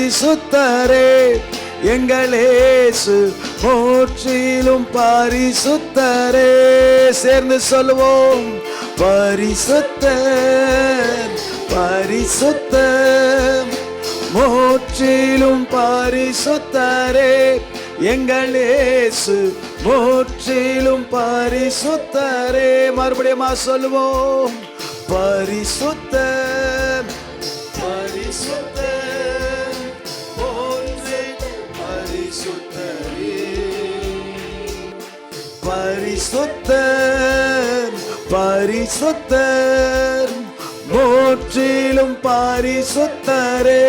பரிசுத்தரே, எங்கள் இயேசு முற்றிலும் பரிசுத்தரே. சேர்ந்து சொல்லுவோம், பரிசுத்தர் பரிசுத்தர் முற்றிலும் பரிசுத்தரே, எங்கள் இயேசு முற்றிலும் பரிசுத்தரே. மறுபடியும் சொல்லுவோம், பரிசுத்தர் பரிசுத்தர் பரிசுத்தரே, பரிசுத்தர் பரிசுத்தர் முற்றிலும் பரிசுத்தரே,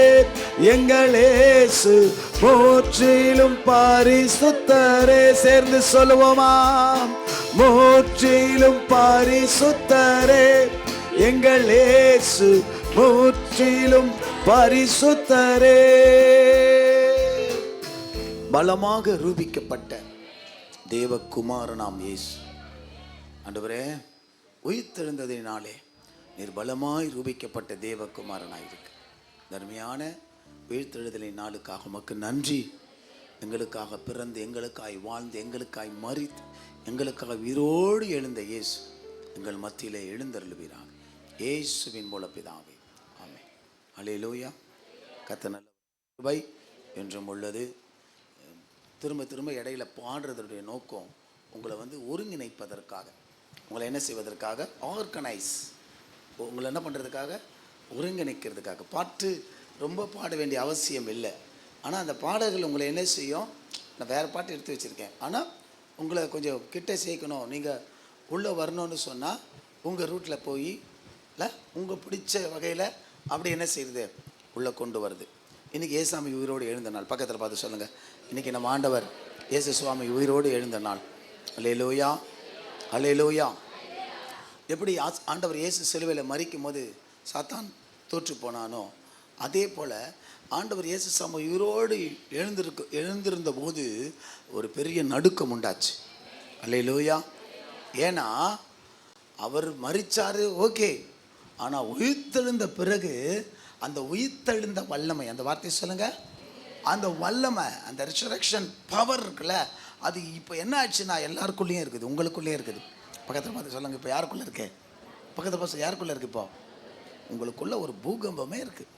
எங்கள் இயேசு முற்றிலும் பரிசுத்தரே. சேர்ந்து சொல்லுவோமா, முற்றிலும் பரிசுத்தரே, எங்கள் இயேசு முற்றிலும் பரிசுத்தரே. பலமாக ரூபிக்கப்பட்ட தேவகுமாரனாம் இயேசு. ஆண்டவரே, உயிர்த்தெழுந்ததினாலே நீர் பலமாய் ரூபிக்கப்பட்ட தேவகுமாரனாயிருக்கு. தர்மையான உயிர்த்தெழுதலின் நாளுக்காக உமக்கு நன்றி. எங்களுக்காக பிறந்து, எங்களுக்காய் வாழ்ந்து, எங்களுக்காய் மரித்து, எங்களுக்காக உயிரோடு எழுந்த இயேசு எங்கள் மத்தியிலே எழுந்தருளுவீராக. இயேசுவின் மூல பிதாவே, ஆமென். அல்லேலூயா. கர்த்தர் நல்ல கிருபை என்றும் உள்ளது. திரும்ப திரும்ப இடையில பாடுறதுடைய நோக்கம் உங்களை ஒருங்கிணைப்பதற்காக, உங்களை என்ன செய்வதற்காக, ஆர்கனைஸ், உங்களை என்ன பண்ணுறதுக்காக, ஒருங்கிணைக்கிறதுக்காக. பாட்டு ரொம்ப பாட வேண்டிய அவசியம் இல்லை. ஆனால் அந்த பாடல்கள் உங்களை என்ன செய்யும், நான் வேறு பாட்டு எடுத்து வச்சுருக்கேன், ஆனால் உங்களை கொஞ்சம் கிட்ட சேர்க்கணும், நீங்கள் உள்ளே வரணும்னு சொன்னால் உங்கள் ரூட்டில் போய் இல்லை உங்கள் பிடிச்ச வகையில் அப்படி என்ன செய்யுது, உள்ளே கொண்டு வருது. இன்றைக்கி ஏசாமி உயிரோடு எழுந்த நாள். பக்கத்தில் பார்த்து சொல்லுங்கள், இன்றைக்கி நம்ம ஆண்டவர் இயேசு சுவாமி உயிரோடு எழுந்த நாள். அல்லேலூயா அல்லேலூயா. எப்படி ஆண்டவர் இயேசு சிலுவையில் மரிக்கும் போது சாத்தான் தோற்று போனானோ, அதே போல் ஆண்டவர் இயேசு சாமி உயிரோடு எழுந்திருந்த போது ஒரு பெரிய நடுக்கம் உண்டாச்சு. அல்லேலூயா. ஏன்னா அவர் மரிச்சாரு, ஓகே, ஆனால் உயிர்த்தெழுந்த பிறகு அந்த உயிர்த்தெழுந்த வல்லமை, அந்த வார்த்தையை சொல்லுங்க, அந்த வல்லமை, அந்த ரிசரக்ஷன் பவர் இருக்குல்ல, அது இப்போ என்ன ஆச்சுன்னா எல்லாருக்குள்ளேயும் இருக்குது, உங்களுக்குள்ளேயும் இருக்குது. பக்கத்தில் பார்த்து சொல்லுங்கள், இப்போ யாருக்குள்ளே இருக்கு, பக்கத்தில் பார்த்து யாருக்குள்ளே இருக்குது, இப்போ உங்களுக்குள்ள ஒரு பூகம்பமே இருக்குது.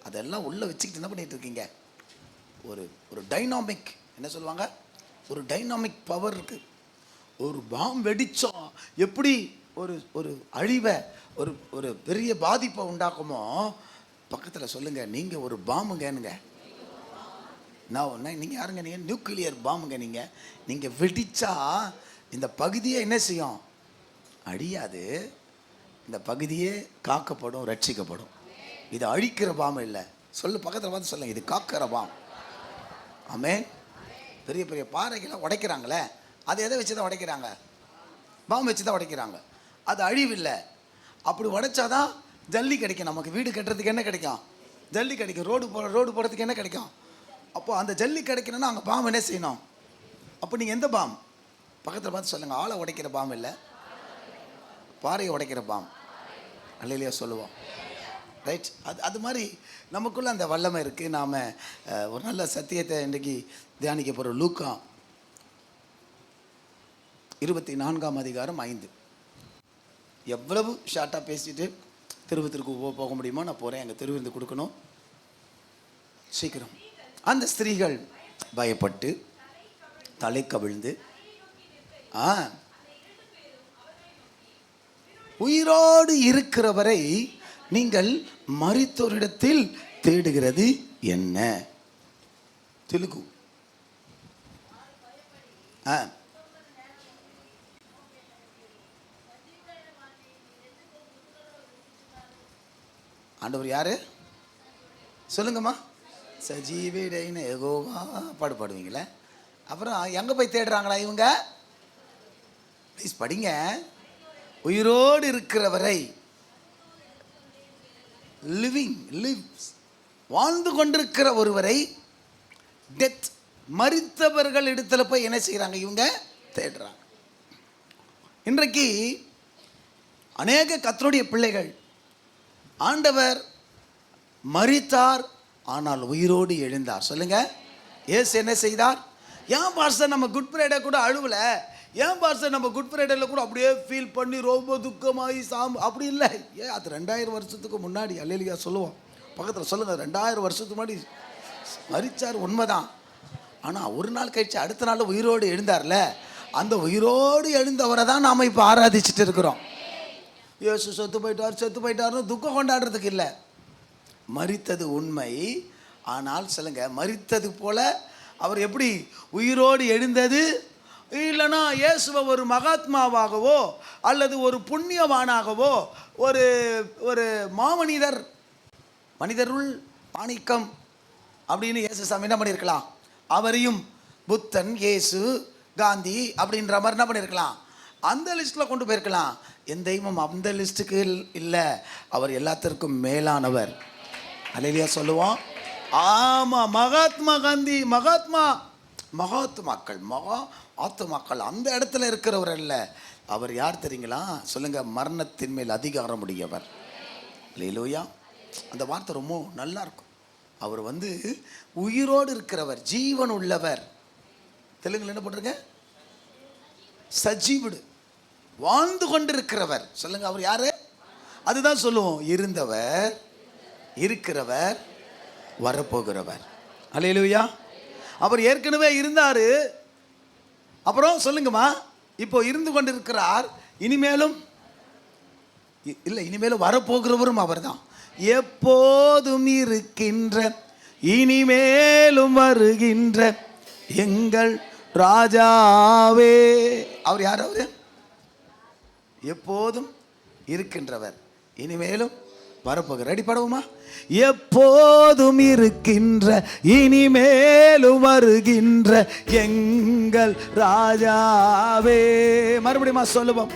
அதெல்லாம் உள்ளே வச்சுக்கிட்டு என்ன பண்ணிகிட்டு இருக்கீங்க, ஒரு டைனாமிக், என்ன சொல்லுவாங்க, ஒரு டைனாமிக் பவர் இருக்குது. ஒரு பாம் வெடிச்சா எப்படி ஒரு அழிவை, ஒரு பெரிய பாதிப்பை உண்டாக்குமோ, பக்கத்தில் சொல்லுங்கள், நீங்கள் ஒரு பாம்புங்கன்னுங்க. நான் நீங்கள் யாருங்க, நீங்கள் நியூக்ளியர் பாம்புங்க. நீங்கள் வெடிச்சா இந்த பகுதியை என்ன செய்யும், அழியாது, இந்த பகுதியே காக்கப்படும், ரட்சிக்கப்படும். இது அழிக்கிற பாம்பு இல்லை. பக்கத்தில் பார்த்து சொல்லுங்கள், இது காக்கிற பாம்பு. ஆமென். பெரிய பெரிய பாறைகளை உடைக்கிறாங்களே, அது எதை வச்சு தான் உடைக்கிறாங்க, பாம்பு வச்சு தான் உடைக்கிறாங்க. அது அழிவில்லை. அப்படி உடைச்சாதான் ஜல்லி கிடைக்கும். நமக்கு வீடு கட்டுறதுக்கு என்ன கிடைக்கும், ஜல்லி கிடைக்கும். ரோடு போடுறதுக்கு என்ன கிடைக்கும். அப்போ அந்த ஜல்லி கிடைக்கணும்னா அங்கே பாம்பு என்ன செய்யணும். அப்போ நீங்கள் எந்த பாம்பு, பக்கத்தில் பார்த்து சொல்லுங்கள், ஆளை உடைக்கிற பாம்பு இல்லை, பாறையை உடைக்கிற பாம்பு. அல்லேலூயா சொல்லுவோம். ரைட். அது மாதிரி நமக்குள்ளே அந்த வல்லமை இருக்குது. நாம் ஒரு நல்ல சத்தியத்தை இன்றைக்கி தியானிக்க போகிறோம். லூக்கா 24:5. எவ்வளவு ஷார்ட்டாக பேசிட்டு திருவத்திற்கு போக முடியுமோ நான் போகிறேன். எங்கள் திருவிருந்து கொடுக்கணும் சீக்கிரம். அந்த ஸ்திரீகள் பயப்பட்டு தலை கவிழ்ந்து உயிரோடு இருக்கிறவரை நீங்கள் மரித்தோரிடத்தில் தேடுகிறது என்ன. தெலுங்கு. ஆண்டவர் யாரு சொல்லுங்கம்மா. சஜீவிடைன்னு எகோவா பாடுவீங்களே. அப்புறம் எங்கே போய் தேடுறாங்களா இவங்க, ப்ளீஸ் படிங்க. உயிரோடு இருக்கிறவரை, லிவ்ஸ், வாழ்ந்து கொண்டிருக்கிற ஒருவரை, டெத், மரித்தவர்கள் இடத்துல போய் என்ன செய்கிறாங்க இவங்க, தேடுறாங்க. இன்றைக்கு அநேக கர்த்தருடைய பிள்ளைகள், ஆண்டவர் மரித்தார், ஆனால் உயிரோடு எழுந்தார். சொல்லுங்க, இயேசு என்ன செய்தார்? ஏன் பாஸ்டர் நம்ம குட் ஃப்ரைடே கூட அழுவல? ஏன் பாஸ்டர் நம்ம குட் ஃப்ரைடேல கூட அப்படியே ஃபீல் பண்ணி ரொம்ப துக்கமாகி அப்படி இல்லை. ஏன் அது 2000 வருஷத்துக்கு முன்னாடி அல்லேலூயா சொல்லுவோம். பக்கத்தில் சொல்லுங்க, 2000 வருஷத்துக்கு முன்னாடி மரிச்சார், உண்மைதான். ஆனால் ஒரு நாள் கழிச்சு அடுத்த நாள் உயிரோடு எழுந்தார்ல, அந்த உயிரோடு எழுந்தவரை தான் நாம் இப்போ ஆராதிச்சுட்டு இருக்கிறோம். இயேசு செத்து போயிட்டார்னு துக்கம் கொண்டாடுறதுக்கு இல்லை. மரித்தது உண்மை, ஆனால் சொல்லுங்க, மரித்தது போல அவர் எப்படி உயிரோடு எழுந்தது? இல்லைனா இயேசுவை ஒரு மகாத்மாவாகவோ அல்லது ஒரு புண்ணியவானாகவோ ஒரு ஒரு மனிதருள் மாணிக்கம் அப்படின்னு இயேசு சாமி என்ன பண்ணியிருக்கலாம்? அவரையும் புத்தன், இயேசு, காந்தி அப்படின்ற மாதிரி என்ன பண்ணியிருக்கலாம்? அந்த லிஸ்ட்டில் கொண்டு போயிருக்கலாம். என் தெய்வம் அந்த லிஸ்ட்டுக்கு இல்லை, அவர் எல்லாத்திற்கும் மேலானவர். அல்லேலூயா சொல்லுவோம். ஆமாம், மகாத்மா காந்தி, மகாத்மாக்கள் ஆத்துமாக்கள் அந்த இடத்துல இருக்கிறவர் அல்ல. அவர் யார் தெரியுங்களா? சொல்லுங்க, மரணத்தின் மேல் அதிகாரம் உடையவர். அல்லேலூயா. அந்த வார்த்தை ரொம்ப நல்லா இருக்கும். அவர் உயிரோடு இருக்கிறவர், ஜீவன் உள்ளவர். தெலுங்குல என்ன போட்டிருங்க? சஜீவுடு, வாழ்ந்து கொண்டிருக்கிறவர். சொல்லுங்க, அவர் யாரு? அதுதான் சொல்லுவோம், இருந்தவர், இருக்கிறவர், வரப்போகிறவர். அல்லேலூயா. அவர் ஏற்கனவே இருந்தாரு, அப்புறம் சொல்லுங்கம்மா, இப்போ இருந்து கொண்டிருக்கிறார், இனிமேலும் இல்லை, இனிமேலும் வரப்போகிறவரும் அவர் தான். எப்போதும் இருக்கின்ற, இனிமேலும் வருகின்ற எங்கள் ராஜாவே. அவர் யார்? அவரு எப்போதும் இருக்கின்றவர், இனிமேலும் வரப்போகிற. ரெடி படவுமா? எப்போதும் இருக்கின்ற, இனிமேலும் வருகின்ற எங்கள் ராஜாவே. மறுபடியுமா சொல்லுவோம்.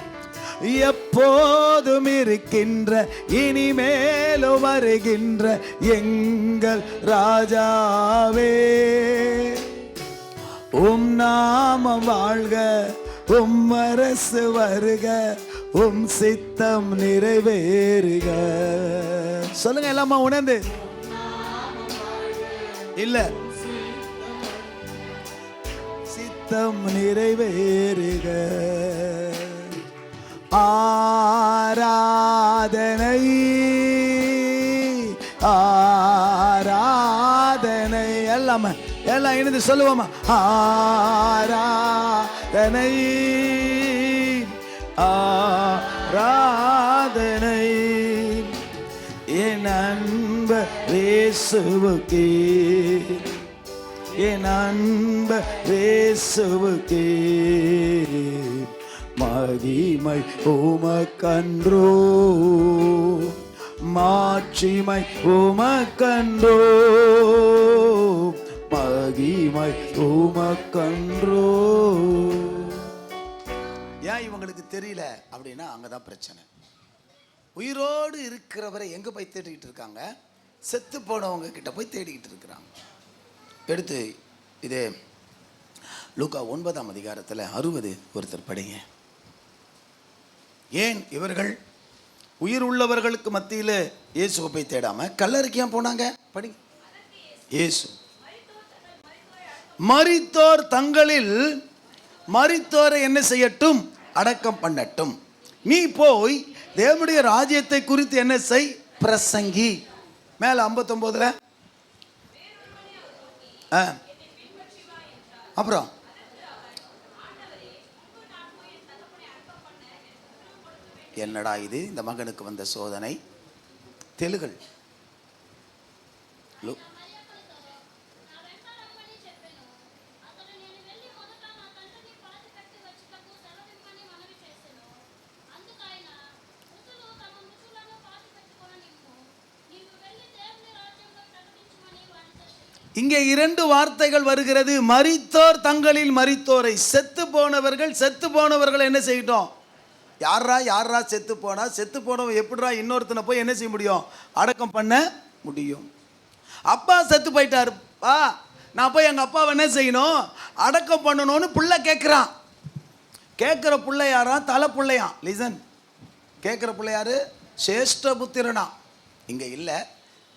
எப்போதும் இருக்கின்ற, இனிமேலும் வருகின்ற எங்கள் ராஜாவே. உம் நாமம் வாழ்க, உம் அரசு வருக, உம் சித்தம் நிறைவேறுக. சொல்லுங்க எல்லாமா உணர்ந்து. இல்ல, சித்தம் நிறைவேறுக. ஆராதனை ஆராதனை எல்லாமே எல்லாம் இணைந்து சொல்லுவோமா? ஆராதனை ஆராதனை என் அன்பு இயேசுவுக்கே, என் அன்பு இயேசுவுக்கே. மகிமை உமக்கன்றோ, மாட்சிமை உமக்கன்றோ, மகிமை உமக்கன்றோ. ஏன் இவங்களுக்கு தெரியல அப்படின்னா, அங்கதான் பிரச்சனை. உயிரோடு இருக்கிறவரை எங்க போய் தேடிக்கிட்டு இருக்காங்க? செத்து போனவங்க கிட்ட போய் தேடிக்கிட்டு இருக்கிறாங்க. எடுத்து இது லூக்கா 9ஆம் அதிகாரத்தில் 60 ஒருத்தர் படிங்க. ஏன் இவர்கள் உயிர் உள்ளவர்களுக்கு மத்தியில் இயேசுவை போய் தேடாம கல்லறைக்கு ஏன் போனாங்க? படிங்க. இயேசு மரித்தோர் தங்களில் மரித்தோரை என்ன செய்யட்டும்? அடக்கம் பண்ணட்டும். நீ போய் தேவனுடைய ராஜ்யத்தை குறித்து என்ன செய்? பிரசங்கி. மேல 59ல அப்புறம் என்னடா இது இந்த மகனுக்கு வந்த சோதனை? தெலுங்கல் இங்கே 2 வார்த்தைகள் வருகிறது. மரித்தோர் தங்களில் மரித்தோரை, செத்து போனவர்கள் என்ன செய்யட்டும்? யாரா செத்து போனா? செத்து போனவன் எப்படிரா இன்னொருத்தனை போய் என்ன செய்ய முடியும்? அடக்கம் பண்ண முடியும். அப்பா செத்து போயிட்டாருப்பா, நான் போய் எங்கள் அப்பாவை என்ன செய்யணும்? அடக்கம் பண்ணணும்னு புள்ள கேட்குறான். கேட்குற பிள்ளை யாரா? தலை பிள்ளையான். லிசன், கேட்குற பிள்ளை யாரு? சேஷ்ட புத்திரனா. இங்கே இல்லை,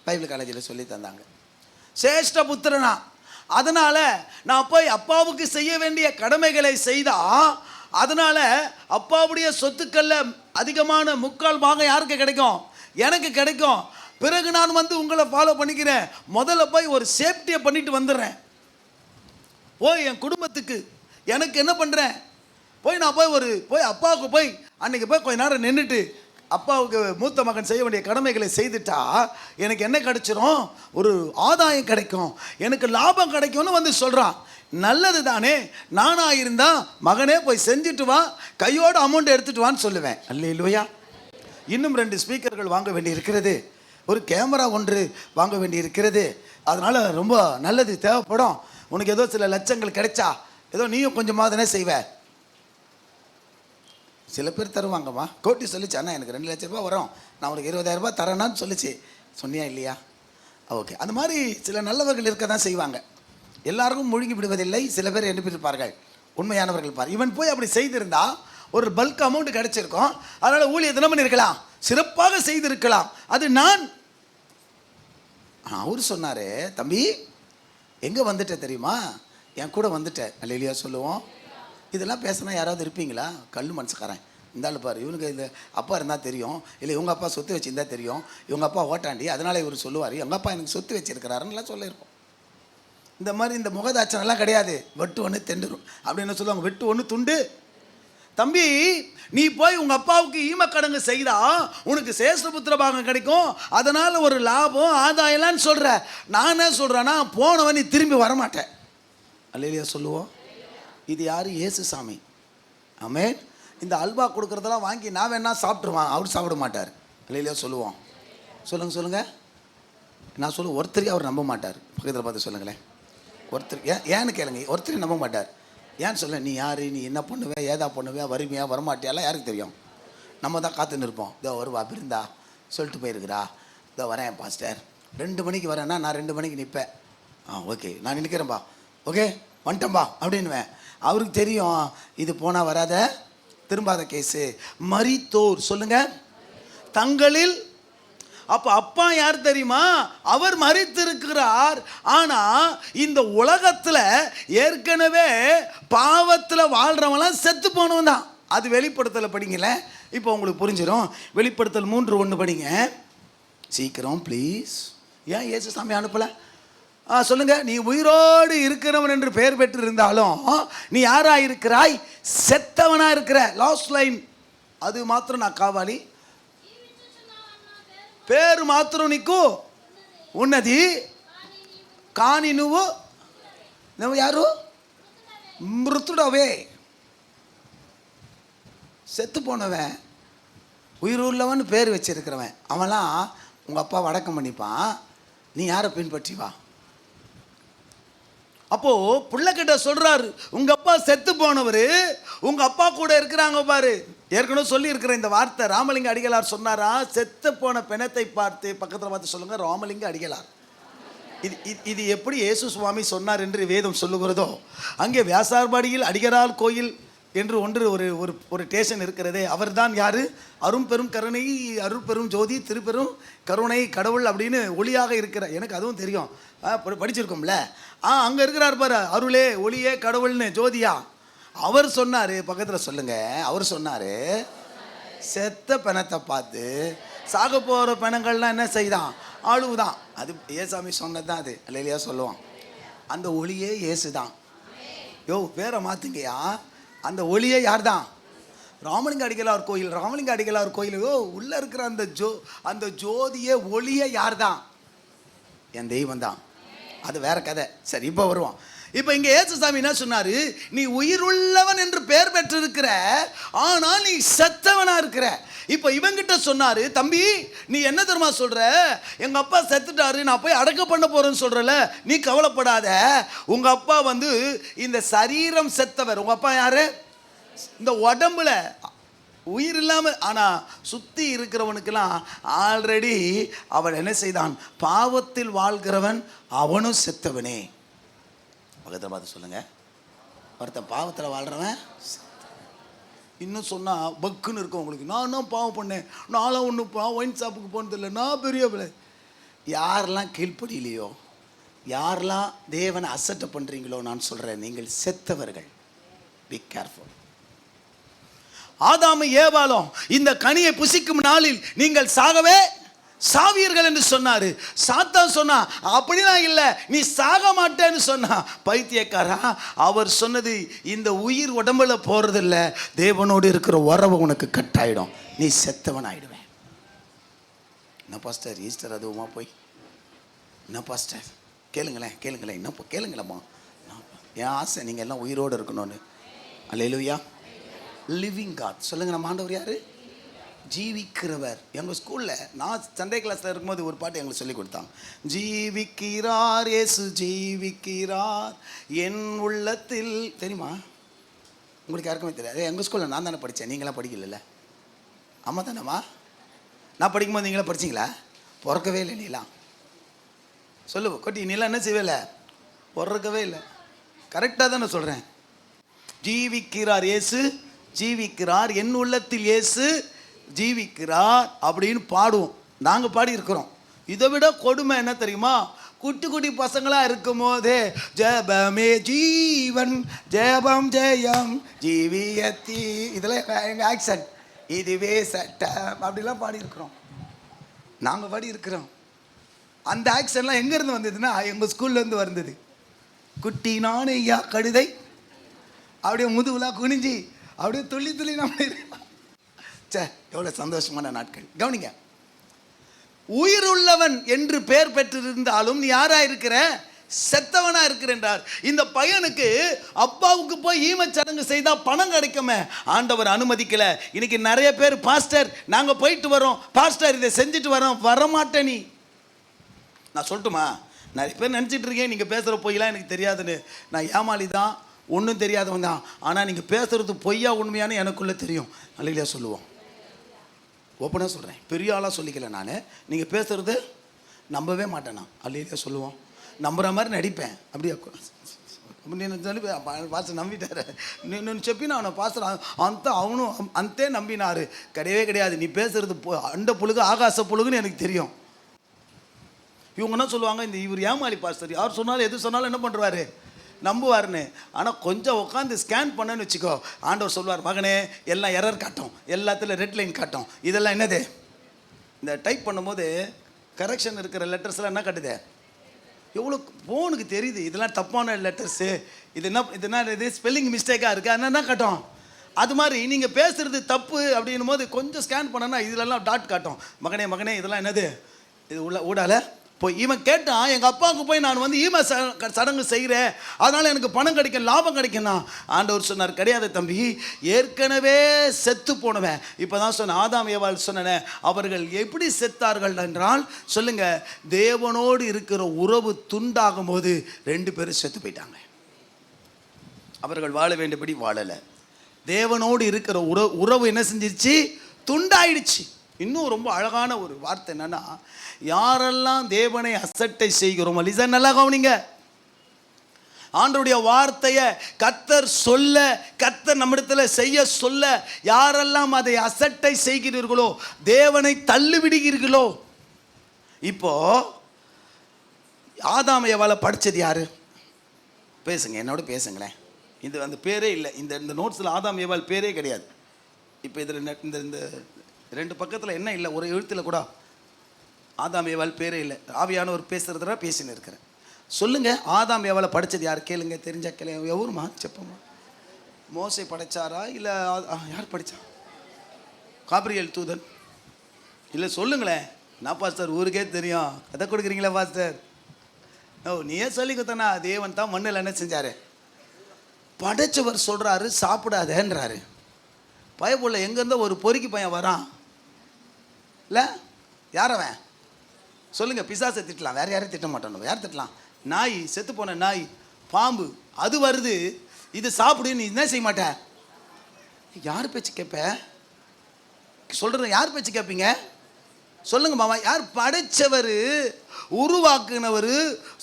பைபிள் காலேஜில் சொல்லி தந்தாங்க. சேஷ்ட புத்திரனா. அதனால நான் போய் அப்பாவுக்கு செய்ய வேண்டிய கடமைகளை செய்தா, அதனால அப்பாவுடைய சொத்துக்கள்ல அதிகமான 3/4 பாகம் யாருக்கு கிடைக்கும்? எனக்கு கிடைக்கும். பிறகு நான் வந்து உங்களை ஃபாலோ பண்ணிக்கிறேன். முதல்ல போய் ஒரு சேஃப்டியை பண்ணிட்டு வந்துடுறேன். போய் என் குடும்பத்துக்கு எனக்கு என்ன பண்ணுறேன், போய் நான் போய் அப்பாவுக்கு போய் அன்னைக்கு போய் கொஞ்ச நேரம் நின்றுட்டு அப்பாவுக்கு மூத்த மகன் செய்ய வேண்டிய கடமைகளை செய்துட்டா எனக்கு என்ன கிடைச்சிரும்? ஒரு ஆதாயம் கிடைக்கும், எனக்கு லாபம் கிடைக்கும்னு வந்து சொல்கிறான். நல்லது தானே. நானா இருந்தா மகனே போய் செஞ்சுட்டு வா, கையோட அமௌண்ட் எடுத்துட்டு வான்னு சொல்லுவேன். அல்லேலூயா. இன்னும் 2 ஸ்பீக்கர்கள் வாங்க வேண்டி இருக்கிறது, ஒரு கேமரா 1 வாங்க வேண்டி இருக்கிறது. அதனால ரொம்ப நல்லது தேவைப்படும். உனக்கு ஏதோ சில லட்சங்கள் கிடைச்சா ஏதோ நீயும் கொஞ்சமாக தானே செய்வ. சில பேர் தருவாங்கம்மா. கோட்டி சொல்லிச்சு, அண்ணா எனக்கு 2 லட்ச ரூபா வரும், நான் உனக்கு 20,000 ரூபாய் தரேன்னான்னு சொல்லிச்சு. சொன்னியா இல்லையா? ஓகே. அந்த மாதிரி சில நல்லவர்கள் இருக்க தான் செய்வாங்க. எல்லாருக்கும் முழுங்கி விடுவதில்லை. சில பேர் அனுப்பியிருப்பார்கள், உண்மையானவர்கள் பார். இவன் போய் அப்படி செய்திருந்தா ஒரு பல்க் அமௌண்ட் கிடைச்சிருக்கும். அதனால் ஊழியர் தினம் பண்ணியிருக்கலாம், சிறப்பாக செய்திருக்கலாம். அது நான் அவர் சொன்னார், தம்பி எங்கே வந்துட்ட தெரியுமா? என் கூட வந்துட்டேன். அல்லேலூயா சொல்லுவோம். இதெல்லாம் பேசினா யாராவது இருப்பீங்களா? கல் மனசுக்காரன் இருந்தாலும் பாரு, இவனுக்கு இந்த அப்பா இருந்தால் தெரியும், இல்லை இவங்க அப்பா சொத்து வச்சுருந்தா தெரியும், இவங்க அப்பா ஓட்டாண்டி, அதனால் இவர் சொல்லுவார் எங்கள் அப்பா எனக்கு சொத்து வச்சுருக்கிறாருன்னுலாம் சொல்லியிருப்போம். இந்த மாதிரி இந்த முகதாட்சணெல்லாம் கிடையாது. வெட்டு ஒன்று தெண்டுரும் அப்படின்னு சொல்லுவாங்க. வெட்டு ஒன்று துண்டு. தம்பி நீ போய் உங்கள் அப்பாவுக்கு ஈமக்கடங்கு செய்தா உனக்கு சேஷ்டபுத்திர பாகம் கிடைக்கும், அதனால் ஒரு லாபம் ஆதாயம்லான்னு சொல்கிற. நான் என்ன சொல்கிறேன்னா, போனவன் நீ திரும்பி வரமாட்டேன். அல்லேலூயா சொல்லுவோம். இது யார்? இயேசு சாமி. ஆமென். இந்த அல்வா கொடுக்குறதெல்லாம் வாங்கி நான் வேணா சாப்பிட்ருவான், அவர் சாப்பிட மாட்டார். அல்லேலூயா சொல்லுவோம். சொல்லுங்கள். நான் சொல்லுவேன், ஒருத்தரையும் அவர் நம்ப மாட்டார். பக்கத்தில் பார்த்து சொல்லுங்களேன். ஒருத்தர் ஏன்னு கேளுங்க. ஒருத்தரையும் நம்ப மாட்டார். ஏன்னு சொல்ல, நீ யார், நீ என்ன பண்ணுவே, ஏதா பண்ணுவே, வருமையா வரமாட்டியாலாம் யாருக்கு தெரியும்? நம்ம தான் காத்துன்னு இருப்போம். இதோ வருவா பிருந்தா சொல்லிட்டு போயிருக்கிறா, இதோ வரேன் பாஸ்டர் 2 மணிக்கு வரேன்னா நான் 2 மணிக்கு நிற்பேன். ஓகே நான் நிற்கிறேன்பா, ஓகே வந்துட்டேன்பா அப்படின்னுவேன். அவருக்கு தெரியும் இது போனால் வராத திரும்பாத கேஸு. மரித்தோர் சொல்லுங்க தங்களில். அப்போ அப்பா யார் தெரியுமா? அவர் மரித்திருக்கிறார். ஆனால் இந்த உலகத்தில் ஏற்கனவே பாவத்தில் வாழ்கிறவங்களாம் செத்து போனவன் தான். அது வெளிப்படுத்தலை படிங்கல, இப்போ உங்களுக்கு புரிஞ்சிடும். வெளிப்படுத்தல் 3:1 படிங்க சீக்கிரம் ப்ளீஸ். ஏன் இயேசு சாமி அனுப்பலை? சொல்லுங்க. நீ உயிரோடு இருக்கிறவன் என்று பெயர் பெற்று இருந்தாலும் நீ யாரா இருக்கிறாய்? செத்தவனா இருக்கிற. லாஸ்ட் லைன் அது மாத்திரம் நான் காவாலி, పేరు మాత్రం నీకు ఉన్నది కానీ నువ్వు யாரு? மிருத்துடவே, செத்து போனவன். உயிர் உள்ளவன் பேர் வச்சிருக்கிறவன் அவன்லாம் உங்கள் அப்பா அடக்கம் பண்ணிப்பான். நீ யாரை பின்பற்றி வா. அப்போது பிள்ளைகிட்ட சொல்கிறாரு, உங்கள் அப்பா செத்து போனவர், உங்கள் அப்பா கூட இருக்கிறாங்க பாரு. ஏற்கனவே சொல்லியிருக்கிற இந்த வார்த்தை ராமலிங்க அடிகளார் சொன்னாரா, செத்து போன பிணத்தை பார்த்து பக்கத்தில் பார்த்து சொல்லுங்கள் ராமலிங்க அடிகளார். இது எப்படி இயேசு சுவாமி சொன்னார் என்று வேதம் சொல்லுகிறதோ, அங்கே வியாசார்பாடியில் அடிகளார் கோயில் என்று ஒரு ஸ்டேஷன் இருக்கிறதே, அவர் தான் யார்? அரும்பெரும் கருணை, அருட்பெரும் ஜோதி, திருப்பெரும் கருணை கடவுள் அப்படின்னு ஒளியாக இருக்கிற. எனக்கு அதுவும் தெரியும், படிச்சிருக்கோம்ல. அங்கே இருக்கிறார் பாரு, அருளே ஒளியே கடவுள்னு ஜோதியா. அவர் சொன்னார், பக்கத்தில் சொல்லுங்க, அவர் சொன்னார் செத்த பிணத்தை பார்த்து சாக போகிற பிணங்கள்லாம் என்ன செய்தான்? அழுவுதான். அது ஏசாமி சொன்னது தான். அது அல்லேலூயா சொல்லுவான். அந்த ஒளியே இயேசு தான். யோ பேரை மாற்றுங்கயா. அந்த ஒளியே யார் தான்? ராமலிங்க அடிகளார் கோயில். ராமலிங்க அடிகளார் கோயில் உள்ளே இருக்கிற அந்த ஜோதியே ஒளியே யார் தான்? என் தெய்வம் தான். அது வேற கதை. சரி, இப்போ வருவோம். இப்போ இங்கே ஏசுசாமி என்ன சொன்னார்? நீ உயிருள்ளவன் என்று பெயர் பெற்றிருக்கிற, ஆனால் நீ செத்தவனா இருக்கிற. இப்போ இவங்கிட்ட சொன்னார், தம்பி நீ என்ன தெரியுமா சொல்கிற? எங்கள் அப்பா செத்துட்டாரு, நான் போய் அடக்கம் பண்ண போகிறேன்னு சொல்கிறல, நீ கவலைப்படாத. உங்கள் அப்பா இந்த சரீரம் செத்தவர். உங்கள் அப்பா யார்? இந்த உடம்புல உயிர் இல்லாமல், ஆனால் சுற்றி இருக்கிறவனுக்கெல்லாம் ஆல்ரெடி அவன் என்ன செய்தான்? பாவத்தில் வாழ்கிறவன் அவனும் செத்தவனே. பக்கத்தில் பார்த்து சொல்லுங்க, ஒருத்தன் பாவத்தில் வாழ்கிறவன். இன்னும் சொன்னால் பக்குன்னு இருக்கும் உங்களுக்கு. நான் பாவம் பண்ணேன், நானும் ஒன்றும் ஒயின் ஷாப்புக்கு போனதில்லை, நான் பெரிய பிள்ளை. யாரெல்லாம் கீழ்ப்படியிலையோ, யாரெல்லாம் தேவனை அசட்டை பண்ணுறீங்களோ நான் சொல்கிறேன், நீங்கள் செத்தவர்கள். Be careful. ஆதாமு ஏவாளும் இந்த கனியை புசிக்கும் நாளில் நீங்கள் சாகவே சாவீர்கள் என்று சொன்னாரு. சாத்தான் சொன்னா அப்படிலாம் இல்லை, நீ சாக மாட்டேன்னு சொன்னா. பைத்தியக்காரா, அவர் சொன்னது இந்த உயிர் உடம்புல போறதில்ல, தேவனோடு இருக்கிற உறவு உனக்கு கட்டாயிடும், நீ செத்தவன் ஆயிடுவேன். என்ன பாஸ்டர் ஈஸ்டர் அதுவுமா போய்? என்ன பாஸ்டர் கேளுங்களேன் கேளுங்களேன், என்ன கேளுங்களேம்மா, என் ஆசை நீங்கள் எல்லாம் உயிரோடு இருக்கணும்னு. அல்லேலூயா. லிவிங் காட் சொல்லுங்க. நம்ம ஆண்டவர் யாரு? ஜீவிக்கிறவர். எங்கள் ஸ்கூலில் நான் சண்டே கிளாஸில் இருக்கும்போது ஒரு பாட்டு எங்களுக்கு சொல்லி கொடுத்தாங்க. ஜீவிக்கிறார் இயேசு ஜீவிக்கிறார் என் உள்ளத்தில். தெரியுமா உங்களுக்கு? யாருக்குமே தெரியாது. எங்கள் ஸ்கூலில் நான் தானே படித்தேன், நீங்களாம் படிக்கல. ஆமாம் தானேம்மா? நான் படிக்கும்போது நீங்களாம் படிச்சிங்களா? பிறக்கவே இல்லை நீலாம். சொல்லு கொட்டி, நீலாம் என்ன செய்வே? பிறக்கவே இல்லை. கரெக்டாக தான் நான் சொல்கிறேன். ஜீவிக்கிறார் இயேசு ஜீவிக்கிறார் என் உள்ளத்தில் இயேசு ஜீவிக்கிறார் அப்படின்னு பாடுவோம். நாங்கள் பாடி இருக்கிறோம். இதை விட கொடுமை என்ன தெரியுமா? குட்டி குட்டி பசங்களாக இருக்கும் போதே ஜெபமே ஜீவன் ஜெபம் ஜெயம் ஜீவியத்தி, இதெல்லாம் எங்கள் ஆக்சன்ட், இதுவே சட்டம் அப்படிலாம் பாடி இருக்கிறோம். நாங்கள் பாடி இருக்கிறோம். அந்த ஆக்சன்லாம் எங்கேருந்து வந்ததுன்னா எங்கள் ஸ்கூல்லேருந்து வந்தது. குட்டி நானே ஐயா கழுதை அப்படியே முதுகுலாம் குனிஞ்சி அப்படியே துள்ளி துள்ளி நம்ம சே, எவ்வளோ சந்தோஷமான நாட்கள். கவனிங்க, உயிர் உள்ளவன் என்று பெயர் பெற்றிருந்தாலும் நீ யாரா இருக்கிற? செத்தவனா இருக்கிறார். இந்த பையனுக்கு அப்பாவுக்கு போய் ஈமச்சடங்கு செய்தா பணம் கிடைக்குமே, ஆண்டவர் அனுமதிக்கல. இன்னைக்கு நிறைய பேர் பாஸ்டர் நாங்க போயிட்டு வரோம், பாஸ்டர் இதை செஞ்சுட்டு வரோம், வரமாட்டேன். நீ நான் சொல்லட்டுமா? நிறைய பேர் நினச்சிட்டு இருக்கேன் நீங்கள் பேசுகிற பொய்யெல்லாம் எனக்கு தெரியாதுன்னு. நான் ஏமாளி தான், ஒன்றும் தெரியாதவன் தான். ஆனால் நீங்கள் பேசுகிறது பொய்யா உண்மையான எனக்குள்ளே தெரியும். அல்லையா சொல்லுவோம். ஓப்பனாக சொல்கிறேன், பெரிய ஆளாக சொல்லிக்கல நான். நீங்கள் பேசுகிறது நம்பவே மாட்டேன் நான். அல்லையா சொல்லுவோம். நம்புகிற மாதிரி நடிப்பேன். அப்படியே சொல்லி பாஸ்டர் நம்பிட்டாரு నేను చెప్పిన அவனை பாஸ்டர் అంత அவனு అంతే நம்பினாரு. கிடையவே கிடையாது. நீ பேசுகிறது அண்ட புழுகு ஆகாச புழுகுன்னு எனக்கு தெரியும். இவங்க என்ன சொல்லுவாங்க, இந்த இவர் ஏமாளி பாஸ்டர், யார் சொன்னாலும் எது சொன்னாலும் என்ன பண்ணுறாரு, நம்புவார்னு. ஆனால் கொஞ்சம் உட்காந்து ஸ்கேன் பண்ணன்னு வச்சுக்கோ, ஆண்டவர் சொல்வார், மகனே எல்லாம் எரர் காட்டும், எல்லாத்துலையும் ரெட் லைன் காட்டும். இதெல்லாம் என்னது? இந்த டைப் பண்ணும்போது கரெக்ஷன் இருக்கிற லெட்டர்ஸ்லாம் என்ன காட்டுது? எவ்வளோ ஃபோனுக்கு தெரியுது இதெல்லாம் தப்பான லெட்டர்ஸு, இது ஸ்பெல்லிங் மிஸ்டேக்காக இருக்குது, என்ன காட்டும்? அது மாதிரி நீங்கள் பேசுகிறது தப்பு அப்படின்னும் போது கொஞ்சம் ஸ்கேன் பண்ணனா இதிலெல்லாம் டாட் காட்டும். மகனே மகனே இதெல்லாம் என்னது? இது ஊடால போய் இவன் கேட்டான், எங்கள் அப்பாவுக்கு போய் நான் வந்து ஈம சடங்கு செய்கிறேன், அதனால் எனக்கு பணம் கிடைக்கும், லாபம் கிடைக்கும்னா. ஆண்டவர் சொன்னார், கிடையாது தம்பி, ஏற்கனவே செத்து போனவன். இப்போ தான் சொன்ன ஆதாம் ஏவாள் சொன்னேன், அவர்கள் எப்படி செத்தார்கள் என்றால் சொல்லுங்க, தேவனோடு இருக்கிற உறவு துண்டாகும் போது 2 பேரும் செத்து போயிட்டாங்க. அவர்கள் வாழ வேண்டியபடி வாழலை. தேவனோடு இருக்கிற உறவு என்ன செஞ்சிருச்சு? துண்டாயிடுச்சு. இன்னும் ரொம்ப அழகான ஒரு வார்த்தை என்னன்னா, யாரெல்லாம் தேவனை அசட்டை செய்கிறோமோ, லிசன் நல்லா கவனிங்க, ஆண்டவருடைய வார்த்தையை கர்த்தர் சொல்ல, கர்த்தர் நம்மிடத்தில் செய்ய சொல்ல, யாரெல்லாம் அதை அசட்டை செய்கிறீர்களோ, தேவனை தள்ளி விடுகிறீர்களோ. இப்போ ஆதாம் ஏவாளை படித்தது யாரு? பேசுங்க, என்னோட பேசுங்களேன். இது அந்த பேரே இல்லை, இந்த நோட்ஸில் ஆதாம் ஏவாள் பேரே கிடையாது. இப்போ இதில் இந்த 2 பக்கத்தில் என்ன இல்லை, ஒரு எழுத்தில் கூட ஆதாம் ஏவாள் பேரே இல்லை. ஆவியானவர் பேசுகிறதுனா பேசின்னு இருக்கிறேன். சொல்லுங்கள், ஆதாம் ஏவாளை படித்தது யார்? கேளுங்க, தெரிஞ்சா கேளுங்க. எவருமா செப்பம்மா? மோசே படைச்சாரா இல்லை யார் படித்தா? காபிரியல் தூதன் இல்லை? சொல்லுங்களேன். நான் பாஸ்டர் ஊருக்கே தெரியும், கதை கொடுக்குறீங்களா பாஸ்டர்? ஓ, நீயே சொல்லி கொடுத்தனா? தேவன் தான் மண்ணில் என்ன செஞ்சார்? படைச்சவர் சொல்கிறாரு சாப்பிடாதேன்றாரு. பயப்புள்ள எங்கேருந்தோ ஒரு பொறுக்கி பையன் வரான் இல்லை? யாரவன் சொல்லுங்கள்? பிசாசை திட்டலாம், வேறு யாரையும் திட்ட மாட்டோம். யார் திட்டலாம்? நாய், செத்து போன நாய், பாம்பு, அது வருது, இது சாப்பிடு, நீ என்ன செய்ய மாட்ட? யார் பேச்சு கேட்ப? சொல்கிறேன், யார் பேச்சு கேட்பீங்க? சொல்லுங்க மாமா. யார் படைச்சவர், உருவாக்குனவர்?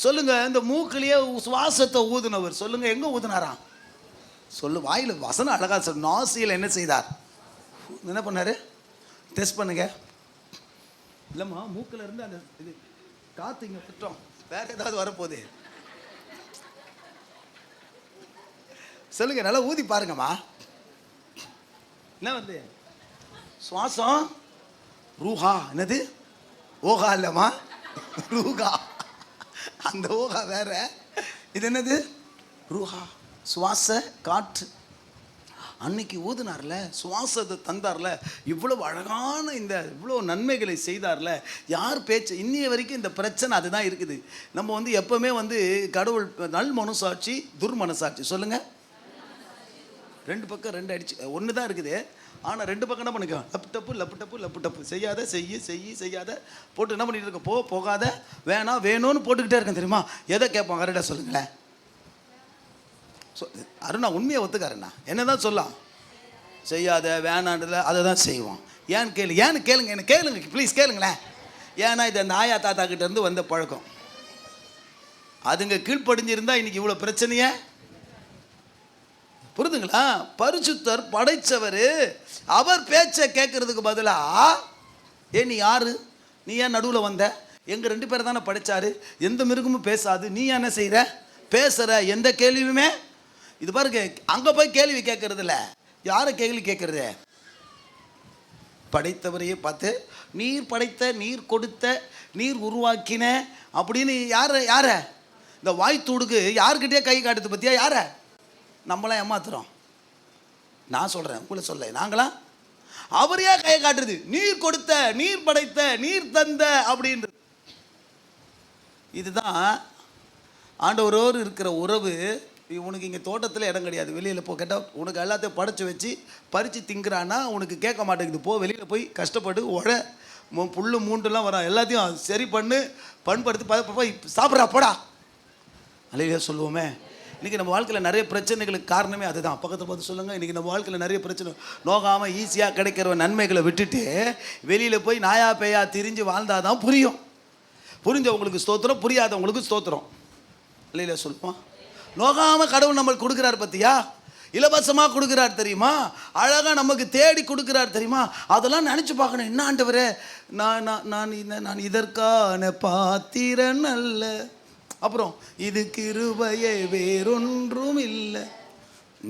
சொல்லுங்க. இந்த மூக்கிலேயே சுவாசத்தை ஊதுனவர். சொல்லுங்க, எங்கே ஊதுனாராம்? சொல்லு, வாயில் வசனம் அழகா சொல். நாசியில் என்ன செய்தார்? என்ன பண்ணார்? டெஸ்ட் பண்ணுங்க. இல்லைம்மா, மூக்கில் இருந்து அந்த இது காற்று இங்கே திட்டம் வேற ஏதாவது வரப்போகுது? சொல்லுங்க, நல்லா ஊதி பாருங்கம்மா. என்ன வந்து சுவாசம்? ரூஹா. என்னது? ஓகா இல்லம்மா, ரூகா. அந்த ஓகா வேற, இது என்னது? ரூஹா. சுவாச காற்று. அன்னைக்கு ஊதுனார்ல, சுவாசத்தை தந்தார்ல, இவ்வளவு அழகான இந்த இவ்வளோ நன்மைகளை செய்தார்ல. யார் பேச்சு? இன்னைய வரைக்கும் இந்த பிரச்சனை அதுதான் இருக்குது. நம்ம வந்து எப்பவுமே வந்து கடவுள் நல் மனசாட்சி, துர்மனசாட்சி. சொல்லுங்க. ரெண்டு பக்கம் ரெண்டு அடிச்சு ஒன்று தான் இருக்குது. ஆனால் ரெண்டு பக்கம் என்ன பண்ணிக்கலாம்? லப்பு டப்பு லப்பு டப்பு லப்பு டப்பு. செய்யாத செய்யாத போட்டு என்ன பண்ணிட்டு இருக்க? போகாத, வேணாம் வேணும்னு போட்டுக்கிட்டே இருக்கேன் தெரியுமா? எதை கேட்பான்? கரெக்டாக சொல்லுங்களேன். அருணா உண்மையை ஒத்துக்காருண்ணா. என்ன தான் சொல்லலாம்? செய்யாத வேணான்றதுல அதை தான் செய்வோம். ஏன்னு கேளுங்க, என்ன கேளுங்க ப்ளீஸ், கேளுங்களேன். ஏன்னா இது அந்த ஆயா தாத்தா கிட்ட இருந்து வந்த பழக்கம். அதுங்க கீழ்ப்படிஞ்சிருந்தா இன்னைக்கு இவ்வளோ பிரச்சனையே. புரிதுங்களா? பரிசுத்தர் படைச்சவர், அவர் பேச்சை கேட்கறதுக்கு பதிலா நீ யாரு? நீ ஏன் நடுவில் வந்த? எங்க 2 பேரை தானே படைச்சாரு. எந்த மிருகமும் பேசாது, நீ என்ன செய்யற? பேசுற. எந்த கேள்வியுமே இது பாருங்க, அங்க போய் கேள்வி கேட்கறது இல்லை. யாரை கேள்வி கேட்கறது? படைத்தவரையே பார்த்து, நீர் படைத்த, நீர் கொடுத்த, நீர் உருவாக்கின அப்படின்னு யார இந்த வாய் தூடுக்கு யாருக்கிட்டே கை காட்டுது பத்தியா? யார நம்மளாம் ஏமாத்துறோம். நான் சொல்றேன், உங்களை சொல்ல. நாங்களாம் அவரையே கை காட்டுறது. நீர் கொடுத்த, நீர் படைத்த, நீர் தந்த அப்படின்றது. இதுதான் ஆண்டவரோடு இருக்கிற உறவு. உனக்கு இங்கே தோட்டத்தில் இடம் கிடையாது, வெளியில் போ. கேட்டால் உனக்கு எல்லாத்தையும் படைச்சி வச்சு பறித்து திங்குறான்னா உனக்கு கேட்க மாட்டேங்குது. போ, வெளியில் போய் கஷ்டப்பட்டு புல்லு மூண்டுலாம் வரும், எல்லாத்தையும் சரி பண்படுத்தி போய் சாப்பிட்றா போடா அலையில சொல்லுவோமே. இன்றைக்கி நம்ம வாழ்க்கையில் நிறைய பிரச்சனைகளுக்கு காரணமே அதுதான். பக்கத்தில் பார்த்து சொல்லுங்கள். இன்றைக்கி நம்ம வாழ்க்கையில் நிறைய பிரச்சனை. நோகாமல் ஈஸியாக கிடைக்கிற நன்மைகளை விட்டுட்டு வெளியில் போய் நாயா பேயா திரிஞ்சு வாழ்ந்தாதான் புரியும். புரிஞ்சவங்களுக்கு ஸ்தோத்திரம், புரியாதவங்களுக்கு ஸ்தோத்திரம். இல்லையில சொல்லுவோம். நோகாமல் கடவுள் நம்மளுக்கு கொடுக்குறார் பார்த்தியா? இலவசமாக கொடுக்குறார் தெரியுமா? அழகாக நமக்கு தேடி கொடுக்குறார் தெரியுமா? அதெல்லாம் நினச்சி பார்க்கணும். என்ன ஆண்டவரே, நான் இதற்கான பாத்திரன் அல்ல. அப்புறம் இது கிருபையே வேறொன்றும் இல்லை.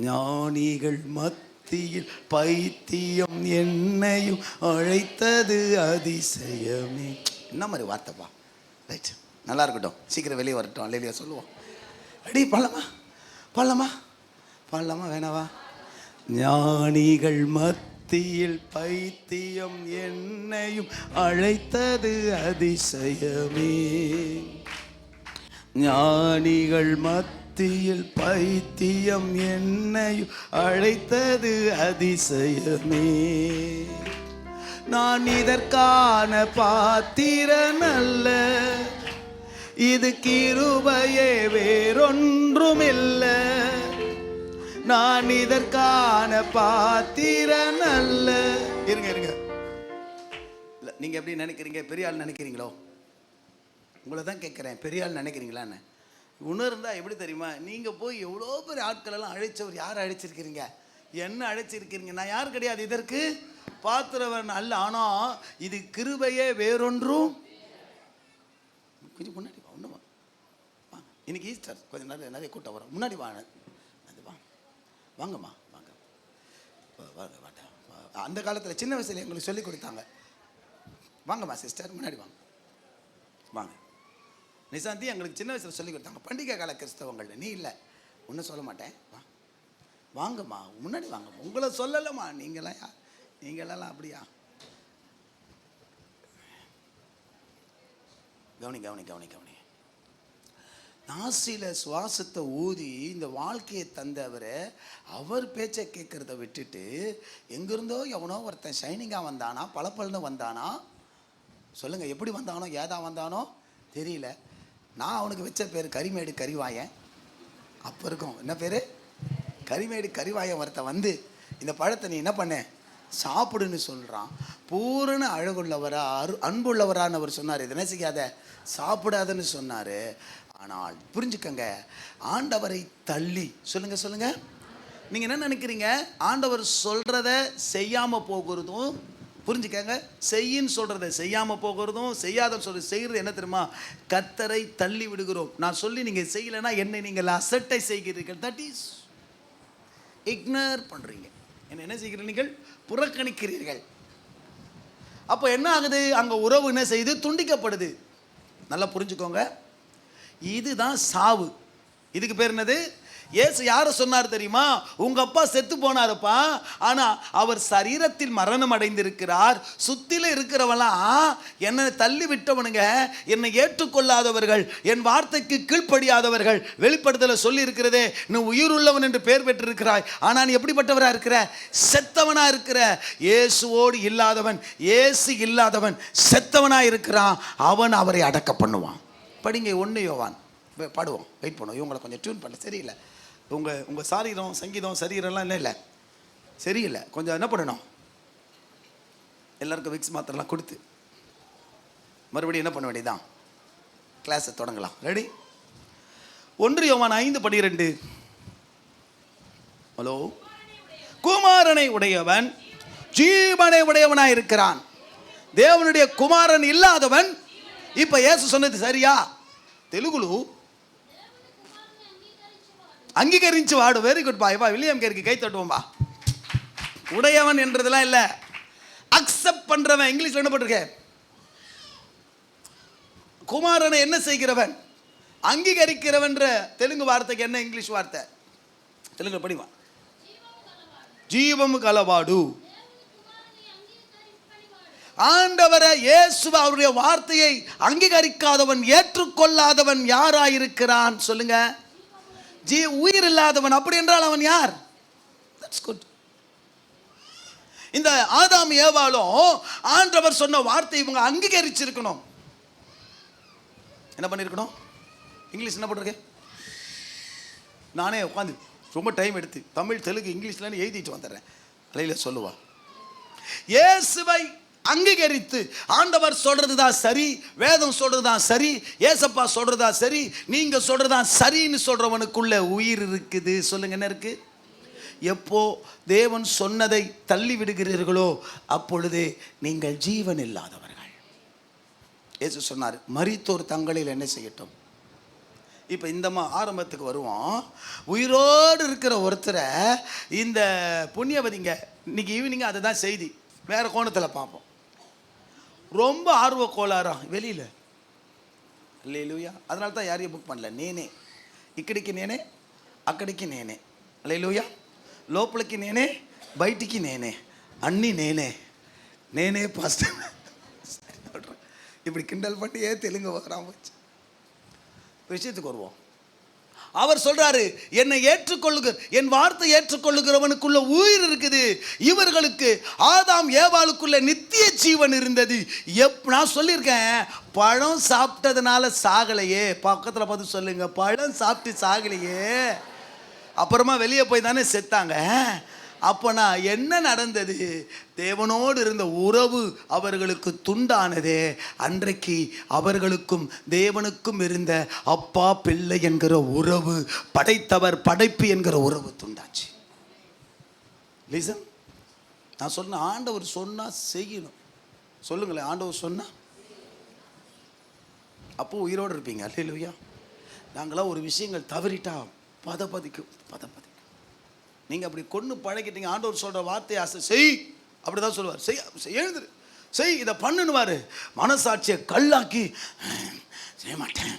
ஞானிகள் மத்தியில் பைத்தியம் என்னையும் அழைத்தது அதிசயமே. என்ன மாதிரி வார்த்தைப்பா. ரைட், நல்லா இருக்கட்டும். சீக்கிரம் வெளியே வரட்டும். அல்லேலூயா சொல்லுவோம். ரெடி? பாடலாமா வேணாவா? ஞானிகள் மத்தியில் பைத்தியம் என்னையும் அழைத்தது அதிசயமே. ஞானிகள் மத்தியில் பைத்தியம் என்னையும் அழைத்தது அதிசயமே. நான் இதற்கான பாத்திரன் அல்ல, இது கிருபையே வேறொன்றும் இல்லை. நான் இதற்கான பாத்திரன் அல்ல. இருங்க, நீங்க எப்படி நினைக்கிறீங்க? பெரிய ஆள் நினைக்கிறீங்களோ? உங்களை தான் கேட்குறேன். பெரிய ஆள் நினைக்கிறீங்களான்னு உணர்ந்தா எப்படி தெரியுமா? நீங்கள் போய் எவ்வளோ பெரிய ஆட்களெல்லாம் அழைச்சவர். யார் அழைச்சிருக்கிறீங்க? என்ன அழைச்சிருக்கிறீங்க? நான் யார் கிடையாது இதற்கு பாத்திரவன் அல்ல. ஆனால் இது கிருபையே வேறொன்றும். கொஞ்சம் முன்னாடி வா. ஒன்றும் வா. இன்னைக்கு ஈஸ்டர், கொஞ்சம் நிறைய கூட்டம் வரும். முன்னாடி வாங்க. அது வாங்கம்மா வாங்க. அந்த காலத்தில் சின்ன வயசுல எங்களுக்கு சொல்லி கொடுத்தாங்க. வாங்கம்மா சிஸ்டர், முன்னாடி வாங்க. நிசாந்தி எங்களுக்கு சின்ன வயசில் சொல்லி கொடுத்தாங்க. பண்டிகை கால கிறிஸ்தவங்கள். நீ இல்லை, ஒன்றும் சொல்ல மாட்டேன். வாங்கம்மா, முன்னாடி வாங்க. உங்களை சொல்லலம்மா. நீங்களெல்லாம் அப்படியா? கவனி. நாசியில் சுவாசத்தை ஊதி இந்த வாழ்க்கையை தந்தவரை, அவர் பேச்சை கேட்குறத விட்டுட்டு எங்கிருந்தோ எவனோ ஒருத்தன் ஷைனிங்காக வந்தானா, பளபளன்னு வந்தானா. சொல்லுங்கள், எப்படி வந்தானோ, ஏதா வந்தானோ தெரியல. நான் அவனுக்கு வச்ச பேர் கரிமேடு கரிவாயன். அப்போ இருக்கும் என்ன பேர்? கரிமேடு கரிவாயன். ஒருத்தன் வந்து இந்த பழத்தை நீ என்ன பண்ண, சாப்பிடுன்னு சொல்கிறான். பூரண அழகுள்ளவரா, அன்புள்ளவரான்னு சொன்னார். இதை என்ன செய்யாத, சாப்பிடாதன்னு சொன்னார். ஆனால் புரிஞ்சுக்கங்க, ஆண்டவரை தள்ளி சொல்லுங்க. நீங்கள் என்ன நினைக்கிறீங்க? ஆண்டவர் சொல்கிறத செய்யாமல் போகிறதும் புரிஞ்சுக்கங்க. செய்யின்னு சொல்கிறத செய்யாமல் போகிறதும், செய்யாத சொல்கிறது செய்கிறது என்ன தெரியுமா? கர்த்தரை தள்ளி விடுகிறோம். நான் சொல்லி நீங்கள் செய்யலைன்னா என்னை நீங்கள் அசட்டை செய்கிறீர்கள். தட் இஸ் இக்னோர் பண்ணுறீங்க. என்ன செய்கிறீர்கள்? நீங்கள் புறக்கணிக்கிறீர்கள். அப்போ என்ன ஆகுது? அங்கே உறவு என்ன செய்யுது? துண்டிக்கப்படுது. நல்லா புரிஞ்சுக்கோங்க, இதுதான் சாவு. இதுக்கு பேர் என்னது? இயேசு யாரை சொன்னார் தெரியுமா? உங்க அப்பா செத்து போனாருப்பா, ஆனா அவர் சரீரத்தில் மரணம் அடைந்திருக்கிறார். சுத்தில இருக்கிறவெல்லாம் என்னை தள்ளி விட்டவனுங்க, என்னை ஏற்றுக்கொள்ளாதவர்கள், என் வார்த்தைக்கு கீழ்ப்படியாதவர்கள். வெளிப்படுத்தல சொல்லி இருக்கிறதே, நீ உயிர் உள்ளவன் என்று பெயர் பெற்றிருக்கிறாய், ஆனா நீ எப்படிப்பட்டவரா இருக்கிற? செத்தவனா இருக்கிற. இயேசுவோடு இல்லாதவன், இயேசு இல்லாதவன் செத்தவனா இருக்கிறான். அவன் அவரை அடக்க பண்ணுவான். படிங்க 1 யோவான். பாடுவோம், வெயிட் பண்ணுவோம். இவங்களை கொஞ்சம் டியூன் பண்ண சரியில்லை. உங்கள் சாரீரம் சங்கீதம் சரீரம்லாம் இல்லை சரியில்லை. கொஞ்சம் என்ன பண்ணணும்? எல்லாருக்கும் விக்ஸ் மாத்திரலாம் கொடுத்து மறுபடியும் என்ன பண்ண வேண்டியதான்? கிளாஸை தொடங்கலாம். ரெடி? 1 யோவான் 5:12. ஹலோ. குமாரனை உடையவன் ஜீவனை உடையவனாய் இருக்கிறான். தேவனுடைய குமாரன் இல்லாதவன். இப்ப இயேசு சொன்னது சரியா? తెలుగులో அங்கீகரிச்சு வாடு. வெரி குட் பா. வில்லியம் கேருக்கு கை தட்டுவோம்பா. உடையவன் என்றதெல்லாம் இல்லை, அக்செப்ட் பண்றவன். இங்கிலீஷ்ல என்ன போட்டிருக்க? குமாரனை என்ன செய்கிறவன்? அங்கீகரிக்கிறவன்ற தெலுங்கு வார்த்தைக்கு என்ன இங்கிலீஷ் வார்த்தை? தெலுங்கு படிவா. ஜீவம் கலவாடு. ஆண்டவரை இயேசுவை அவருடைய வார்த்தையை அங்கீகரிக்காதவன், ஏற்றுக்கொள்ளாதவன் யாராயிருக்கிறான் சொல்லுங்க? உயிர் இல்லாதவன். அப்படி என்றால் அவன் யார்? That's good. இந்த ஆதாம் ஏவாளும் ஆண்டவர் சொன்ன வார்த்தை இவங்க அங்கீகரிச்சிருக்கணும். என்ன பண்ணிருக்கணும்? இங்கிலீஷ் என்ன போட்டிருக்கேன்? நானே உட்காந்து ரொம்ப டைம் எடுத்து தமிழ் தெலுங்கு இங்கிலீஷ்ல எழுதிட்டு வந்துடுறேன். அலையில சொல்லுவா. இயேசுவை அங்கீகரித்து ஆண்டவர் சொல்றதுதான் சரி, வேதம் சொல்றதுதான் சரி, ஏசப்பா சொல்றதா சரி, நீங்க சொல்றதான் சரின்னு சொல்றவனுக்குள்ள உயிர் இருக்குது. சொல்லுங்க, என்ன இருக்கு? எப்போ தேவன் சொன்னதை தள்ளி விடுகிறீர்களோ அப்பொழுதே நீங்கள் ஜீவன் இல்லாதவர்கள். இயேசு சொன்னார், மரித்தோர் தங்களில் என்ன செய்யட்டும். இப்போ இந்த ஆரம்பத்துக்கு வருவோம். உயிரோடு இருக்கிற ஒருத்தரை இந்த புண்ணியவதிங்க இன்னைக்கு ஈவினிங் அதை தான் செய்தி, வேற கோணத்தில் பார்ப்போம். ரொம்ப ஆர்வ கோளாரா வெளியில் அல்லேலூயா. அதனால தான் யாரையும் புக் பண்ணல. నేనే ఇక్కడికి నేనే, అక్కడికి నేనే. அல்லேலூயா. లోపలికి నేనే, బయటికి నేనే, అన్నీ నేనే నేనే பாஸ்டர். இப்படி கிண்டல் பண்ணியே தெலுங்கு வராம போச்சு. விஷயத்துக்கு வருவோம். அவர் சொல்றாரு, என்னை ஏற்றுக்கொள்ளுகிற, என் வார்த்தை ஏற்றுக்கொள்ளுகிறவனுக்குள்ள உயிர் இருக்குது. இவர்களுக்கு ஆதாம் ஏவாளுக்குள்ள நித்திய ஜீவன் இருந்தது. நான் சொல்லியிருக்கேன், பழம் சாப்பிட்டதுனால சாகலையே. பக்கத்தில் பார்த்து சொல்லுங்க, பழம் சாப்பிட்டு சாகலையே, அப்புறமா வெளியே போய் தானே செத்தாங்க. அப்போனா என்ன நடந்தது? தேவனோடு இருந்த உறவு அவர்களுக்கு துண்டானதே. அன்றைக்கு அவர்களுக்கும் தேவனுக்கும் இருந்த அப்பா பிள்ளை என்கிற உறவு, படைத்தவர் படைப்பு என்கிற உறவு துண்டாச்சு. லிசன், நான் சொன்ன ஆண்டவர் சொன்னா செய்யணும். சொல்லுங்களேன், ஆண்டவர் சொன்னா அப்போ உயிரோடு இருப்பீங்க. அல்லேலூயா. நாங்களாம் ஒரு விஷயங்கள் தவறிட்டா பதப்பதிக்கும். நீங்கள் அப்படி கொண்டு பழகிட்டீங்க. ஆண்டவர் சொல்கிற வார்த்தையை ஆசை செய், அப்படி தான் சொல்லுவார். செய், எழுதுரு, செய், இதை பண்ணுவார். மனசாட்சியை கல்லாக்கி செய்ய மாட்டேன்,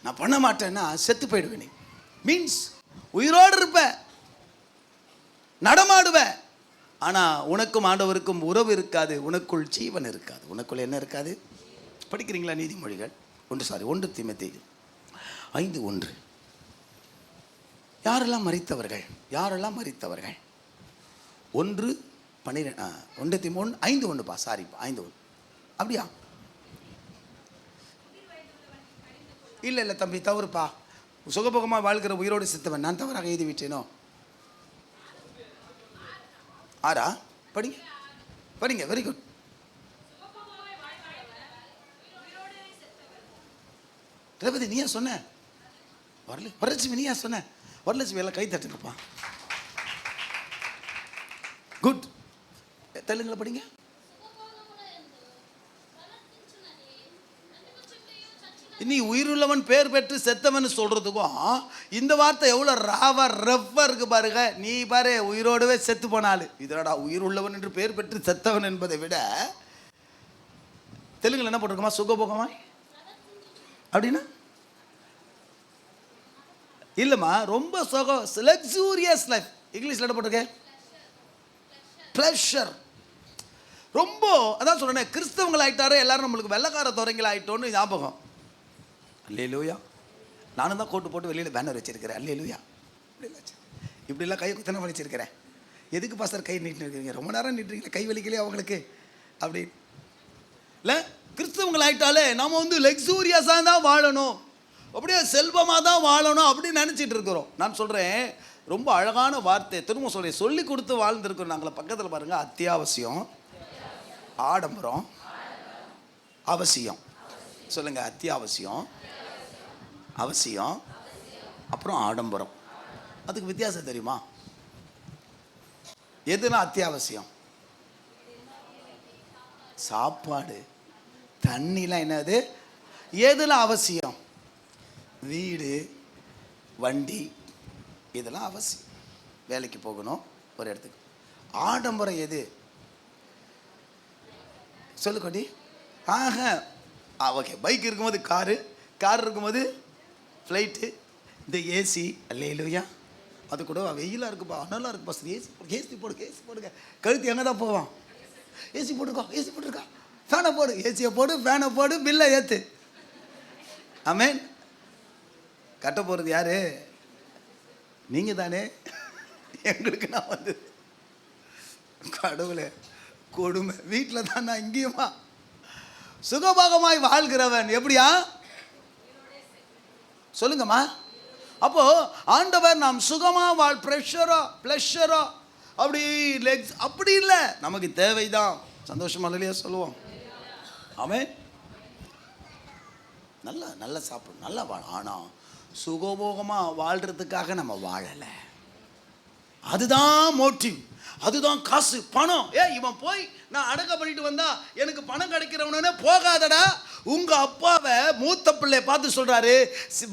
நான் பண்ண மாட்டேன்னா செத்து போயிடுவேன். நீ மீன்ஸ் உயிரோடு இருப்ப, நடமாடுவேன், ஆனால் உனக்கும் ஆண்டவருக்கும் உறவு இருக்காது, உனக்குள் ஜீவன் இருக்காது. உனக்குள் என்ன இருக்காது? படிக்கிறீங்களா? நீதிமொழிகள் 1 தீமோத்தேயு 5:1. யாரெல்லாம் மரித்தவர்கள்? 1 தீமோன் 5:1 சாரிப்பா, 5:1. அப்படியா? இல்லை தம்பி, தவறுப்பா. சுகபோகமாக வாழ்கிற உயிரோடு செத்தவன் நான் தவறாக எழுதி விட்டேனோ? 6 படிங்க. Very good. ரேவதி நீயா சொன்ன? வரலட்சுமி நீயா சொன்ன? வரலட்சுமி எல்லாம் கை தட்டுங்கப்பா. குட். தெலுங்குல படிங்க. நீ உயிருள்ளவன் பேர் பெற்று செத்தவன் சொல்றதுக்கும் இந்த வார்த்தை எவ்வளோ ராவா ரஃபா இருக்கு பாருங்க. நீ பாரு உயிரோடவே செத்து போனாலு, இதனடா உயிர் உள்ளவன் என்று பேர் பெற்று செத்தவன் என்பதை விட தெலுங்குல என்ன போட்டிருக்கோமா, சுகபோகமா அப்படின்னா இல்லைம்மா, ரொம்ப சுகம், லக்ஸூரியஸ் லைஃப். இங்கிலீஷ்ல என்ன போட்டிருக்கேன், ப்ளஷர். ரொம்ப அதான் சொல்றேன், கிறிஸ்தவங்கள் ஆயிட்டாரு எல்லாரும் நம்மளுக்கு வெள்ளக்கார துறைங்கள் ஆயிட்டோன்னு ஞாபகம். அல்லேலூயா. நானும் தான் கோட்டு போட்டு வெளியில் பேனர் வச்சிருக்கிறேன். அல்லேலூயா. இப்படிலாம் கை குத்தனை வச்சிருக்கிறேன். எதுக்கு பாஸ்டர் கை நீட்டு இருக்கிறீங்க, ரொம்ப நேரம் நீட்டுறீங்களா, கை வலிக்கலையே அவங்களுக்கு அப்படி இல்லை. கிறிஸ்தவங்கள் ஆயிட்டாலே நாம் வந்து லக்ஸூரியஸாக தான் வாழணும், அப்படியே செல்வமாக தான் வாழணும் அப்படின்னு நினச்சிட்டு இருக்கிறோம். நான் சொல்கிறேன், ரொம்ப அழகான வார்த்தை திரும்ப சொல்கிறேன், சொல்லி கொடுத்து வாழ்ந்துருக்கிறோம் நாங்களை. பக்கத்தில் பாருங்கள், அத்தியாவசியம், ஆடம்பரம், அவசியம். சொல்லுங்கள், அத்தியாவசியம், அவசியம், அப்புறம் ஆடம்பரம். அதுக்கு வித்தியாசம் தெரியுமா? எதுனா அத்தியாவசியம், சாப்பாடு தண்ணிலாம் என்னது, எதுலாம் அவசியம், வீடு வண்டி இதெல்லாம் அவசியம், வேலைக்கு போகணும் ஒரு இடத்துக்கு. ஆடம்பரம் எது சொல்லு கொடி? ஓகே, பைக் இருக்கும்போது காரு, கார் இருக்கும்போது ஃப்ளைட்டு, இந்த ஏசி. அல்லேலூயா. அது கூட வெயிலாக இருக்குப்பா, நல்லா இருக்குப்பா, ஏசி போடு, ஏசி போடுங்க. கழுத்து எங்கே தான் போவான், ஏசி போட்டுக்கோ, ஏசி போட்டுருக்கா, ஃபேனை போடு, ஏசியை போடு, ஃபேனை போடு, பில்லை ஏற்று. ஆமேன். கட்ட போகிறது யாரு? நீங்கள் தானே. எங்களுக்கு நான் வந்து கடவுளே கொடுமை. வீட்டில் தான் நான் இங்கேயுமா சுகபாகமாய் வாழ்கிறவன் எப்படியா சொல்லுங்கம்மா. அப்போ ஆண்டவர் நாம் சுகமா ப்ளஷரா அப்படி லெக்ஸ் அப்படி இல்லை, நமக்கு தேவைதான். சந்தோஷமா இல்லையா சொல்லுவோம். ஆமென். நல்லா நல்லா சாப்பிடும், நல்லா வாழ. ஆனால் சுகபோகமாக வாழ்கிறதுக்காக நம்ம வாழலை. அதுதான் மோட்டிவ், அதுதான் காசு பணம். இவன் போய் நான் அடக்க பண்ணிட்டு வந்தா எனக்கு பணம் கிடைக்கிறவனே போகாதடா. உங்க அப்பாவை மூத்த பிள்ளை பார்த்து சொல்றாரு,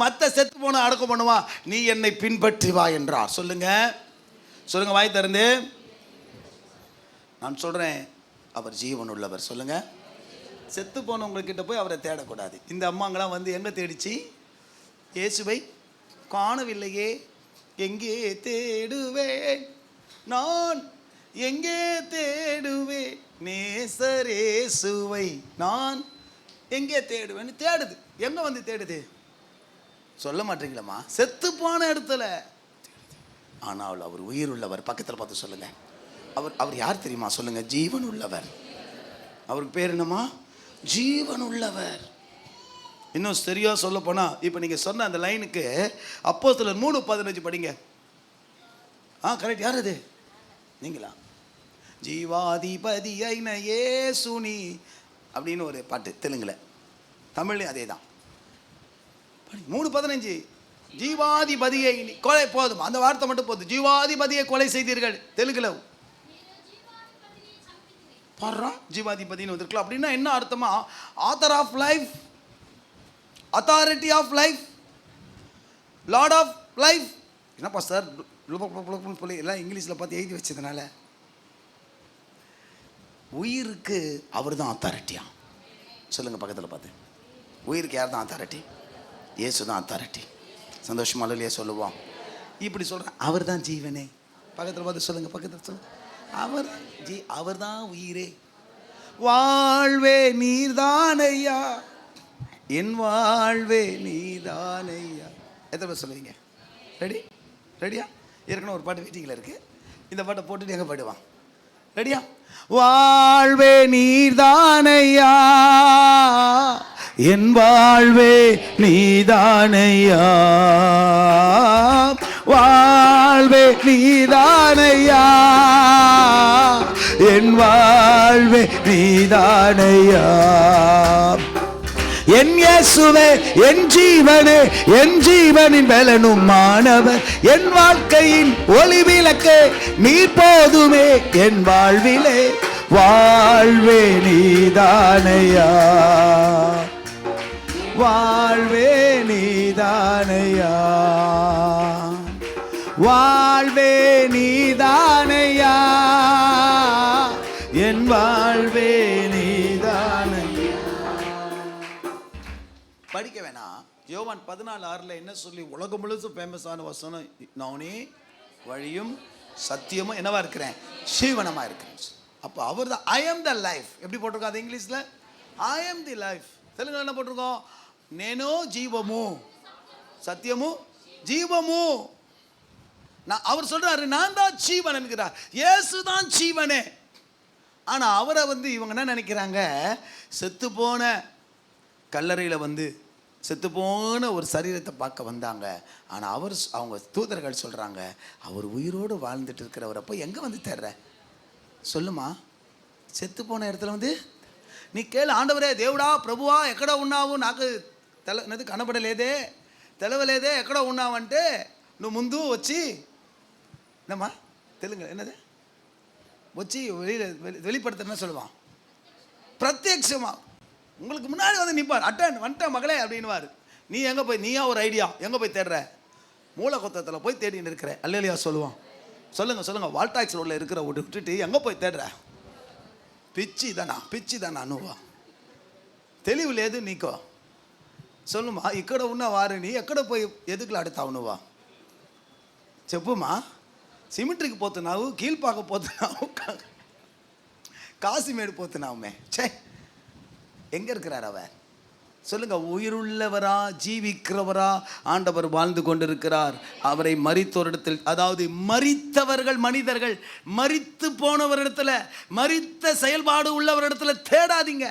மற்ற செத்து போன அடக்கம் பண்ணுவா, நீ என்னை பின்பற்றி வா என்றார். சொல்லுங்க சொல்லுங்க, வாய் திறந்து. நான் சொல்றேன், அவர் ஜீவன் உள்ளவர். சொல்லுங்க. செத்து போனவங்கக்கிட்ட போய் அவரை தேடக்கூடாது. இந்த அம்மாங்களாம் வந்து எங்கே தேடிச்சு? இயேசுவை காணவில்லையே, எங்கே தேடுவேன் நான், எங்கே தேடுவேன் நேசரேசுவை நான், எங்கே தேடுவேன்னு தேடுது. எங்கே வந்து தேடுது சொல்ல மாட்டீங்களம்மா? செத்து போன இடத்துல. ஆனால் அவர் உயிர் உள்ளவர். பக்கத்தில் பார்த்து சொல்லுங்க, அவர் யார் தெரியுமா? சொல்லுங்க, ஜீவன் உள்ளவர். அவருக்கு பேர் என்னம்மா? ஜீவன் உள்ளவர். இன்னும் சரியா சொல்ல போனா, இப்போ நீங்க சொன்ன அந்த லைனுக்கு அப்போஸ்தலர் 3:15 படிங்க. கரெக்ட். யார் அது? நீங்களா? ஜீவாதிபதி ஐன ஏசுனி அப்படின்னு ஒரு பாட்டு தெலுங்குல, தமிழ்லையும் அதே தான். 3:15 ஜீவாதிபதியை கொலை. போதும், அந்த வார்த்தை மட்டும் போதும். ஜீவாதிபதியை கொலை செய்தீர்கள். தெலுங்குல பாடுறா, ஜீவாதிபதினு வந்திருக்கலாம். அப்படின்னா என்ன அர்த்தமா? Author of life, authority of life, lord of life. என்னப்பா சார் எல்லாம் இங்கிலீஷில் பார்த்து எழுதி வச்சதுனால. உயிருக்கு அவர் தான் அத்தாரிட்டியா? சொல்லுங்க பக்கத்தில் பார்த்து. உயிருக்கு யார் தான் அத்தாரிட்டி? இயேசு தான் அத்தாரிட்டி. சந்தோஷமா இல்லையா சொல்லுவோம். இப்படி சொல்கிறேன், அவர் தான் ஜீவனே. பக்கத்தில் பார்த்து சொல்லுங்க, பக்கத்தில் சொல்லுங்க. அவர் தான் உயிரே. வாழ்வே நீர்தானையா, என் வாழ்வே நீதானையா. எத்தனை பேர் சொல்லுவீங்க? ரெடியா? ஏற்கனவே ஒரு பாட்டு வீட்டிங்கில் இருக்கு, இந்த பாட்டை போட்டுட்டு எங்கே பாடுவான்? ரெடியா? வாழ்வே நீர்தானையா, என் வாழ்வே நீதானையா, வாழ்வே நீதானையா, என் வாழ்வே நீதானையா. என் இயேசுவே என் ஜீவனே, என் ஜீவனின் பலனும் மாணவர், என் வாழ்க்கையின் ஒளி விளக்கே, நீ போதுமே என் வாழ்விலே, வாழ்வே நீதானையா, வாழ்வே நீதானையா, வாழ்வே நீதானையா, என் வாழ்வே நீதானையா. படிக்க வேணாம். யோவான் 14:6 என்ன சொல்லி உலகம் முழுசும் ஃபேமஸான வசனம், நானே வழியும் சத்தியமும் என்னவா இருக்கிறேன், ஜீவனமா இருக்கிறேன். அப்போ அவர் தான் ஐ எம் த லைஃப். எப்படி போட்டிருக்கோம் அது இங்கிலீஷில்? I am the life. தெலுங்குல என்ன போட்டிருக்கோம்? நேனோ ஜீவமு சத்தியமு ஜீவமு. அவர் சொல்றாரு நான் தான் ஜீவன் என்கிறார். இயேசு தான் ஜீவனே. ஆனா அவரை இவங்க என்ன நினைக்கிறாங்க, செத்து போன கல்லறையில் செத்து போன ஒரு சரீரத்தை பார்க்க வந்தாங்க. ஆனால் அவங்க தூதர்கள் சொல்கிறாங்க, அவர் உயிரோடு வாழ்ந்துட்டு இருக்கிறவரை போய் எங்கே தேடுற சொல்லுமா? செத்து போன இடத்துல நீ கேளு, ஆண்டவரே దేవుడా ప్రభువా ఎక్కడ ఉన్నావు, నాకు నది కనబడలేదే, తెలవలేదే, ఎక్కడ ఉన్నావంటే నువ్వు ముందు వచ్చి என்னம்மா தெலுங்கு என்னது வச்சு வெளிப்படுத்துறேன்னு சொல்லுவான். பிரத்யட்சமா உங்களுக்கு முன்னாடி நிற்பார். அட்டன் வந்துட்டேன் மகளே அப்படின்வார். நீ எங்கே போய், நீயா ஒரு ஐடியா எங்கே போய் தேடுற? மூல கொத்தத்தில் போய் தேடின்னு இருக்கிற அல்லையா சொல்லுவான். சொல்லுங்கள் வால்டாக்ஸ் ரோடில் இருக்கிற விட்டுட்டு எங்கே போய் தேடுற? పిచ్చి దానా నువ్వు తెలివి లేదు నీకో சொல்லுமா. ఇక్కడ ఉన్న వారిని ఎక్కడ పోయి ఎదుగులాడుతావు నువ్వు చెప్పుమా. సిమెంట్రికి పోతున్నావు, కీల్పాక పోతున్నావు, காசிமேடு போతున్నాவுமே. சே எங்கே இருக்கிறார் அவர்? சொல்லுங்க. உயிருள்ளவரா ஜீவிக்கிறவரா ஆண்டவர் வாழ்ந்து கொண்டிருக்கிறார். அவரை மரித்தோரிடத்தில், அதாவது மரித்தவர்கள் மனிதர்கள், மரித்து போனவரிடத்துல, மரித்த செயல்பாடு உள்ளவரிடத்துல தேடாதீங்க.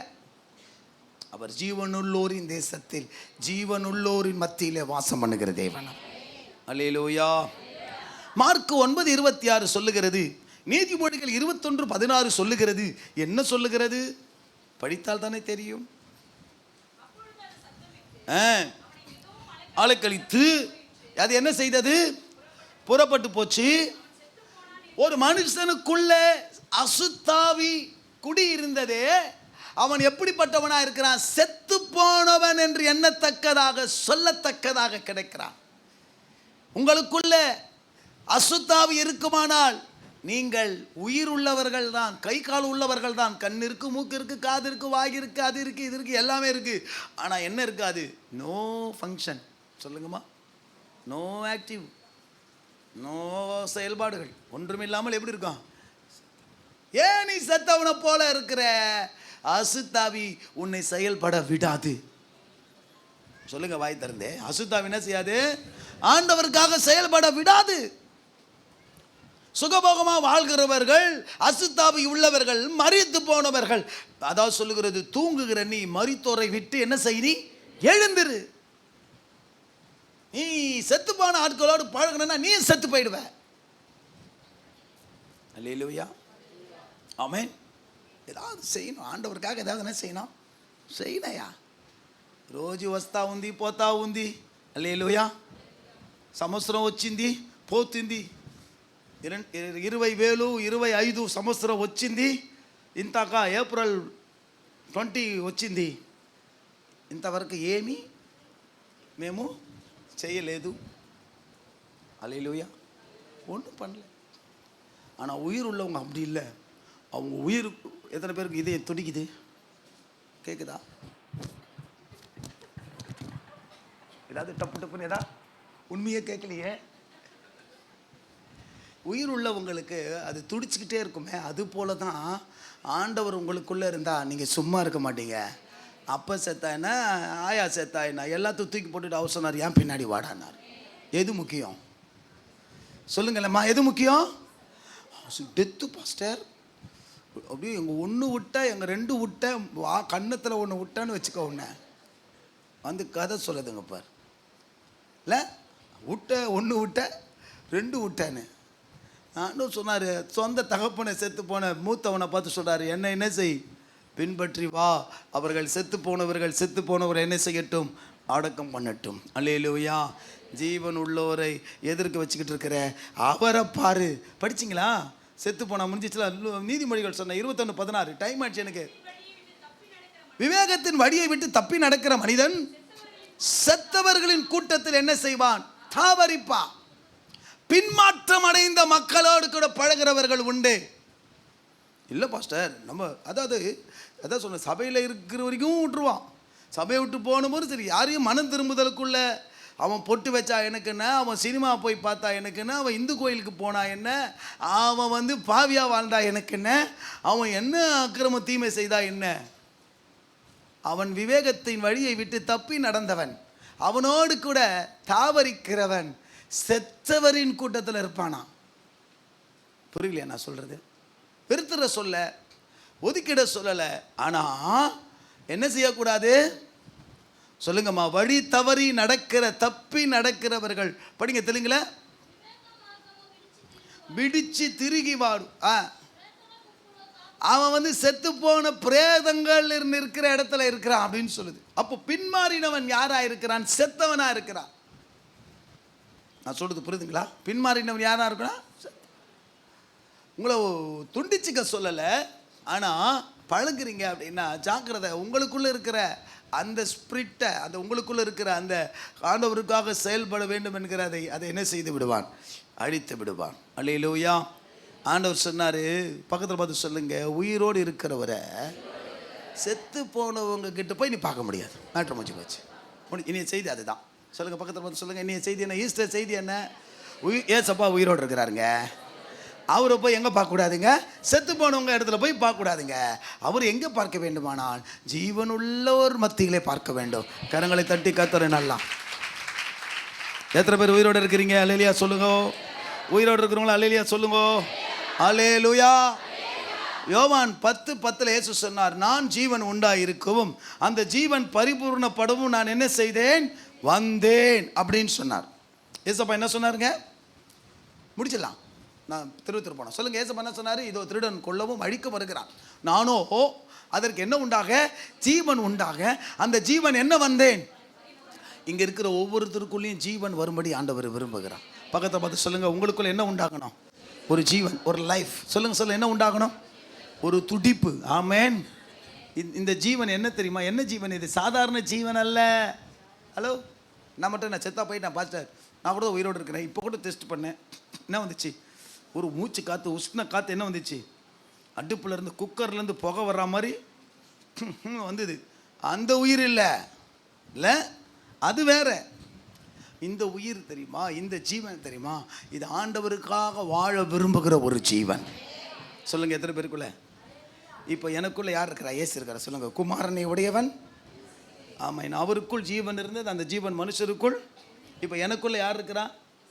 அவர் ஜீவனுள்ளோரின் தேசத்தில் ஜீவனுள்ளோரின் மத்தியிலே வாசம் பண்ணுகிற தேவன். அல்லேலூயா. மார்க் 9:26 சொல்லுகிறது. நீதிமொழிகள் 21:16 சொல்லுகிறது. என்ன சொல்லுகிறது? படித்தால் தானே தெரியும். ஆளைக்கழித்து அது என்ன செய்தது? புறப்பட்டு போச்சு. ஒரு மனுஷனுக்குள்ள அசுத்தாவி குடி இருந்ததே, அவன் எப்படிப்பட்டவனா இருக்கிறான்? செத்து போனவன் என்று எண்ணத்தக்கதாக சொல்லத்தக்கதாக கிடைக்கிறான். உங்களுக்குள்ள அசுத்தாவி இருக்குமானால் நீங்கள் உயிர் உள்ளவர்கள் தான், கை கால் உள்ளவர்கள் தான். கண் இருக்கு, மூக்கு இருக்கு, காது இருக்கு, வாய் இருக்கு, அது இருக்கு, இது இருக்கு, எல்லாமே இருக்கு. ஆனால் என்ன இருக்காது? No function. சொல்லுங்கம்மா. நோ ஆக்டிவ், நோ செயல்பாடுகள், ஒன்றுமில்லாமல் எப்படி இருக்கும்? ஏன் நீ செத்தவனை போல இருக்கிற? அசுத்தாவி உன்னை செயல்பட விடாது. சொல்லுங்க வாய் திறந்தே. அசுத்தாவி என்ன செய்யாது? ஆண்டவருக்காக செயல்பட விடாது. சுகபோகமா வாழ்கிறவர்கள், அசுத்தாவி உள்ளவர்கள், மரித்து போனவர்கள். அதாவது சொல்லுகிறது, தூங்குகிற நீ மரித்தோரை விட்டு என்ன செய்தி? எழுந்திரு. நீ செத்து போன ஆட்களோடு பழகணும்னா நீ செத்து போயிடுவ. அல்லேலூயா. ஆமென். ஏதாவது செய்யணும் ஆண்டவருக்காக. ஏதாவது என்ன செய்யணும்? செய்யணையா. రోజు వస్తా ఉంది పోతా ఉంది. அல்லேலூயா. సంవత్సరం వచ్చింది పోతుంది. 2025 సంవత్సరం వచ్చింది. ఇంతకా ఏప్రిల్ 20 వచ్చింది. ఇంతవరకు ఏమీ మేము చేయలేదు. அல்லேலூயா. ஒன்றும் பண்ணல. ஆனால் உயிர் உள்ளவங்க அப்படி இல்லை. அவங்க உயிர் எத்தனை பேருக்கு இதயம் துடிக்குது? கேட்குதா? ஏதாவது டப்பு டப்புன்னு ஏதா உண்மையே கேட்கலையே. உயிர் உள்ளவங்களுக்கு அது துடிச்சுக்கிட்டே இருக்குமே. அது போல தான் ஆண்டவர் உங்களுக்குள்ளே இருந்தால் நீங்கள் சும்மா இருக்க மாட்டீங்க. அப்போ செத்தாயினா, ஆயா செத்தாயினா, எல்லாத்தையும் தூக்கி போட்டுட்டு அவர் சொன்னார், ஏன் பின்னாடி வாடானார். எது முக்கியம் சொல்லுங்களேம்மா? எது முக்கியம்? டெத்து பாஸ்டர் அப்படியே எங்கள் ஒன்று விட்ட, எங்கள் 2 விட்ட, கன்னத்தில் ஒன்று விட்டான்னு வச்சுக்கோ. ஒன்று கதை சொல்லுதுங்க பார். இல்லை விட்ட, 1 விட்ட, 2 விட்டேன்னு. நானும் சொன்னார், சொந்த தகப்பனை செத்து போன மூத்தவனை பார்த்து சொல்கிறார், என்ன செய், பின்பற்றி வா. அவர்கள் செத்து போனவரை என்ன செய்யட்டும்? அடக்கம் பண்ணட்டும். அல்லேலூயா. ஜீவன் உள்ளோரை எதிர்க்க வச்சுக்கிட்டு இருக்கிற அவரை பாரு. படிச்சிங்களா? செத்து போனா முடிஞ்சிச்சுல. நீதிமொழிகள் சொன்ன 21:16. டைம் ஆயிடுச்சு எனக்கு. விவேகத்தின் வழியை விட்டு தப்பி நடக்கிற மனிதன் செத்தவர்களின் கூட்டத்தில் என்ன செய்வான்? தாவரிப்பான். பின்மாற்றம் அடைந்த மக்களோடு கூட பழகிறவர்கள் உண்டு. இல்லை பாஸ்டர், நம்ம அதான் சொன்ன, சபையில் இருக்கிற வரைக்கும் விட்டுருவான். சபையை விட்டு போகும்போது சரி, யாரையும் மனம் திரும்புதலுக்குள்ள அவன் பொட்டு வச்சா எனக்கு என்ன, அவன் சினிமா போய் பார்த்தா எனக்கு என்ன, அவன் இந்து கோயிலுக்கு போனா என்ன, அவன் பாவியா வாழ்ந்தா எனக்கு என்ன, அவன் என்ன அக்கிரம தீமை செய்தா என்ன, அவன் விவேகத்தின் வழியை விட்டு தப்பி நடந்தவன், அவனோடு கூட தாவரிக்கிறவன் செத்தவரின் கூட்டத்தில் இருப்பானா. புரியலையா நான் சொல்றது? வெறுத்துற சொல்ல, ஒதுக்கிட சொல்லலை. ஆனால் என்ன செய்யக்கூடாது சொல்லுங்கம்மா? வழி தவறி தப்பி நடக்கிறவர்கள், படிங்க தெலுங்குல, விடிச்சு திருகி வாடும். அவன் செத்து போன பிரேதங்கள் இருக்கிற இடத்துல இருக்கிறான் அப்படின்னு சொல்லுது. அப்போ பின்மாறினவன் யாரா இருக்கிறான்? செத்தவனா இருக்கிறான். நான் சொல்றது புரியுதுங்களா? பின்மாறினவன் யாரா இருக்கிறான்? உங்களை துண்டிச்சுக்க சொல்லலை, ஆனால் பழகுறீங்க அப்படின்னா ஜாக்கிரதை. உங்களுக்குள்ளே இருக்கிற அந்த ஸ்பிரிட்டை, அந்த உங்களுக்குள்ளே இருக்கிற அந்த ஆண்டவருக்காக செயல்பட வேண்டும் என்கிற அதை என்ன செய்து விடுவான்? அழித்து விடுவான். அல்லேலூயா. ஆண்டவர் சொன்னார், பக்கத்தில் பார்த்து சொல்லுங்க, உயிரோடு இருக்கிறவரை செத்து போனவங்க கிட்ட போய் நீ பார்க்க முடியாது. மேட்ரு முடிஞ்சு போச்சு. இனிய செய்தி அதுதான். சொல்லுங்கள், பக்கத்தில் பார்த்து சொல்லுங்கள், இனிய செய்தி என்ன? ஈஸ்டர் செய்தி என்ன? ஏசப்பா உயிரோடு இருக்கிறாருங்க. அவரை போய் எங்கே பார்க்கக்கூடாதுங்க? செத்து போனவங்க இடத்துல போய் பார்க்கக்கூடாதுங்க. அவர் எங்கே பார்க்க வேண்டுமானால் ஜீவனுள்ளோர் மத்தியிலே பார்க்க வேண்டும். கரங்களை தட்டி கர்த்தரை நல்லா. எத்தனை பேர் உயிரோடு இருக்கிறீங்க? அல்லேலூயா சொல்லுங்க. உயிரோடு இருக்கிறவங்களா அல்லேலூயா சொல்லுங்க. அல்லேலூயா. யோவான் 10:10 இயேசு சொன்னார், நான் ஜீவன் உண்டாயிருக்கவும் அந்த ஜீவன் பரிபூர்ணப்படவும் நான் என்ன செய்தேன்? வந்தேன் அப்படின்னு சொன்னார். ஏசப்பா என்ன சொன்னாருங்க? முடிச்சிடலாம், நான் திருத்தர் போனேன். சொல்லுங்க, ஏசப்பா என்ன சொன்னார்? இதோ திருடன் கொல்லவும் அழிக்க வருகிறான், நானோ அதற்கு என்ன உண்டாக? ஜீவன் உண்டாக. அந்த ஜீவன் என்ன வந்தேன்? இங்கே இருக்கிற ஒவ்வொருத்தருக்குள்ளேயும் ஜீவன் வரும்படி ஆண்டவர் விரும்புகிறான். பக்கத்தை பார்த்து சொல்லுங்க, உங்களுக்குள்ள என்ன உண்டாகணும்? ஒரு ஜீவன், ஒரு லைஃப். சொல்லுங்க, என்ன உண்டாகணும்? ஒரு துடிப்பு. ஆமேன். இந்த ஜீவன் என்ன தெரியுமா? என்ன ஜீவன் இது? சாதாரண ஜீவன் அல்ல. ஹலோ, நான் மட்டும் நான் செத்தா போயிட்டேன் பாஸ்டர், நான் கூட உயிரோடு இருக்கிறேன். இப்போ கூட டெஸ்ட் பண்ணேன், என்ன வந்துச்சு? ஒரு மூச்சு காற்று, உஷ்ண காற்று என்ன வந்துச்சு? அடுப்புலேருந்து குக்கர்லேருந்து புகை வர்ற மாதிரி வந்தது. அந்த உயிர் இல்லை, இல்லை, அது வேற. இந்த உயிர் தெரியுமா? இந்த ஜீவன் தெரியுமா? இது ஆண்டவருக்காக வாழ விரும்புகிற ஒரு ஜீவன். சொல்லுங்க, எத்தனை பேருக்குள்ள? இப்போ எனக்குள்ள யார் இருக்கிறா? இயேசு இருக்கிறா. சொல்லுங்க, குமாரனை உடையவன். ஆமாம், அவருக்குள் ஜீவன் இருந்தது, அந்த ஜீவன் மனுஷருக்குள். இப்போ எனக்குள்ள யார் இருக்கிறா?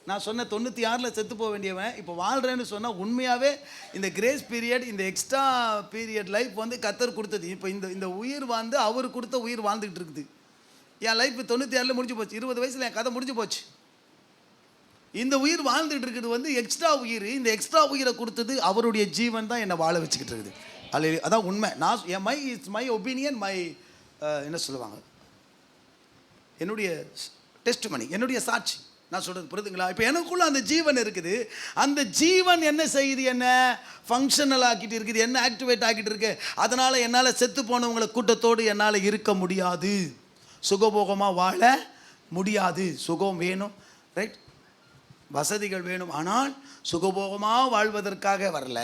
நான் சொன்ன 96 செத்து போக வேண்டியவன் இப்போ வாழ்கிறேன்னு சொன்னால், உண்மையாகவே இந்த கிரேஸ் பீரியட், இந்த எக்ஸ்ட்ரா பீரியட் லைஃப் கர்த்தர் கொடுத்தது. இப்போ இந்த உயிர் அவர் கொடுத்த உயிர் வாழ்ந்துகிட்டு இருக்குது. என் லைஃப் 96 முடிஞ்சு போச்சு. 20 வயசில் என் கதை முடிஞ்சு போச்சு. இந்த உயிர் வாழ்ந்துகிட்டு இருக்குது எக்ஸ்ட்ரா உயிர். இந்த எக்ஸ்ட்ரா உயிரை கொடுத்தது அவருடைய ஜீவன் தான் என்னை வாழ வச்சுக்கிட்டு இருக்குது. அல்ல, அதான் உண்மை. நான் மை ஒப்பீனியன், என்ன சொல்லுவாங்க, என்னுடைய டெஸ்டிமனி, என்னுடைய சாட்சி. நான் சொல்கிறது புரியுதுங்களா? இப்போ எனக்குள்ள அந்த ஜீவன் இருக்குது. அந்த ஜீவன் என்ன செய்யுது? என்ன ஃபங்க்ஷனல் ஆக்கிட்டு இருக்குது, என்ன ஆக்டிவேட் ஆக்கிட்டு இருக்கு. அதனால் என்னால் செத்து போனவங்களை கூட்டத்தோடு என்னால் இருக்க முடியாது, சுகபோகமாக வாழ முடியாது. சுகம் வேணும், ரைட், வசதிகள் வேணும், ஆனால் சுகபோகமாக வாழ்வதற்காக வரல.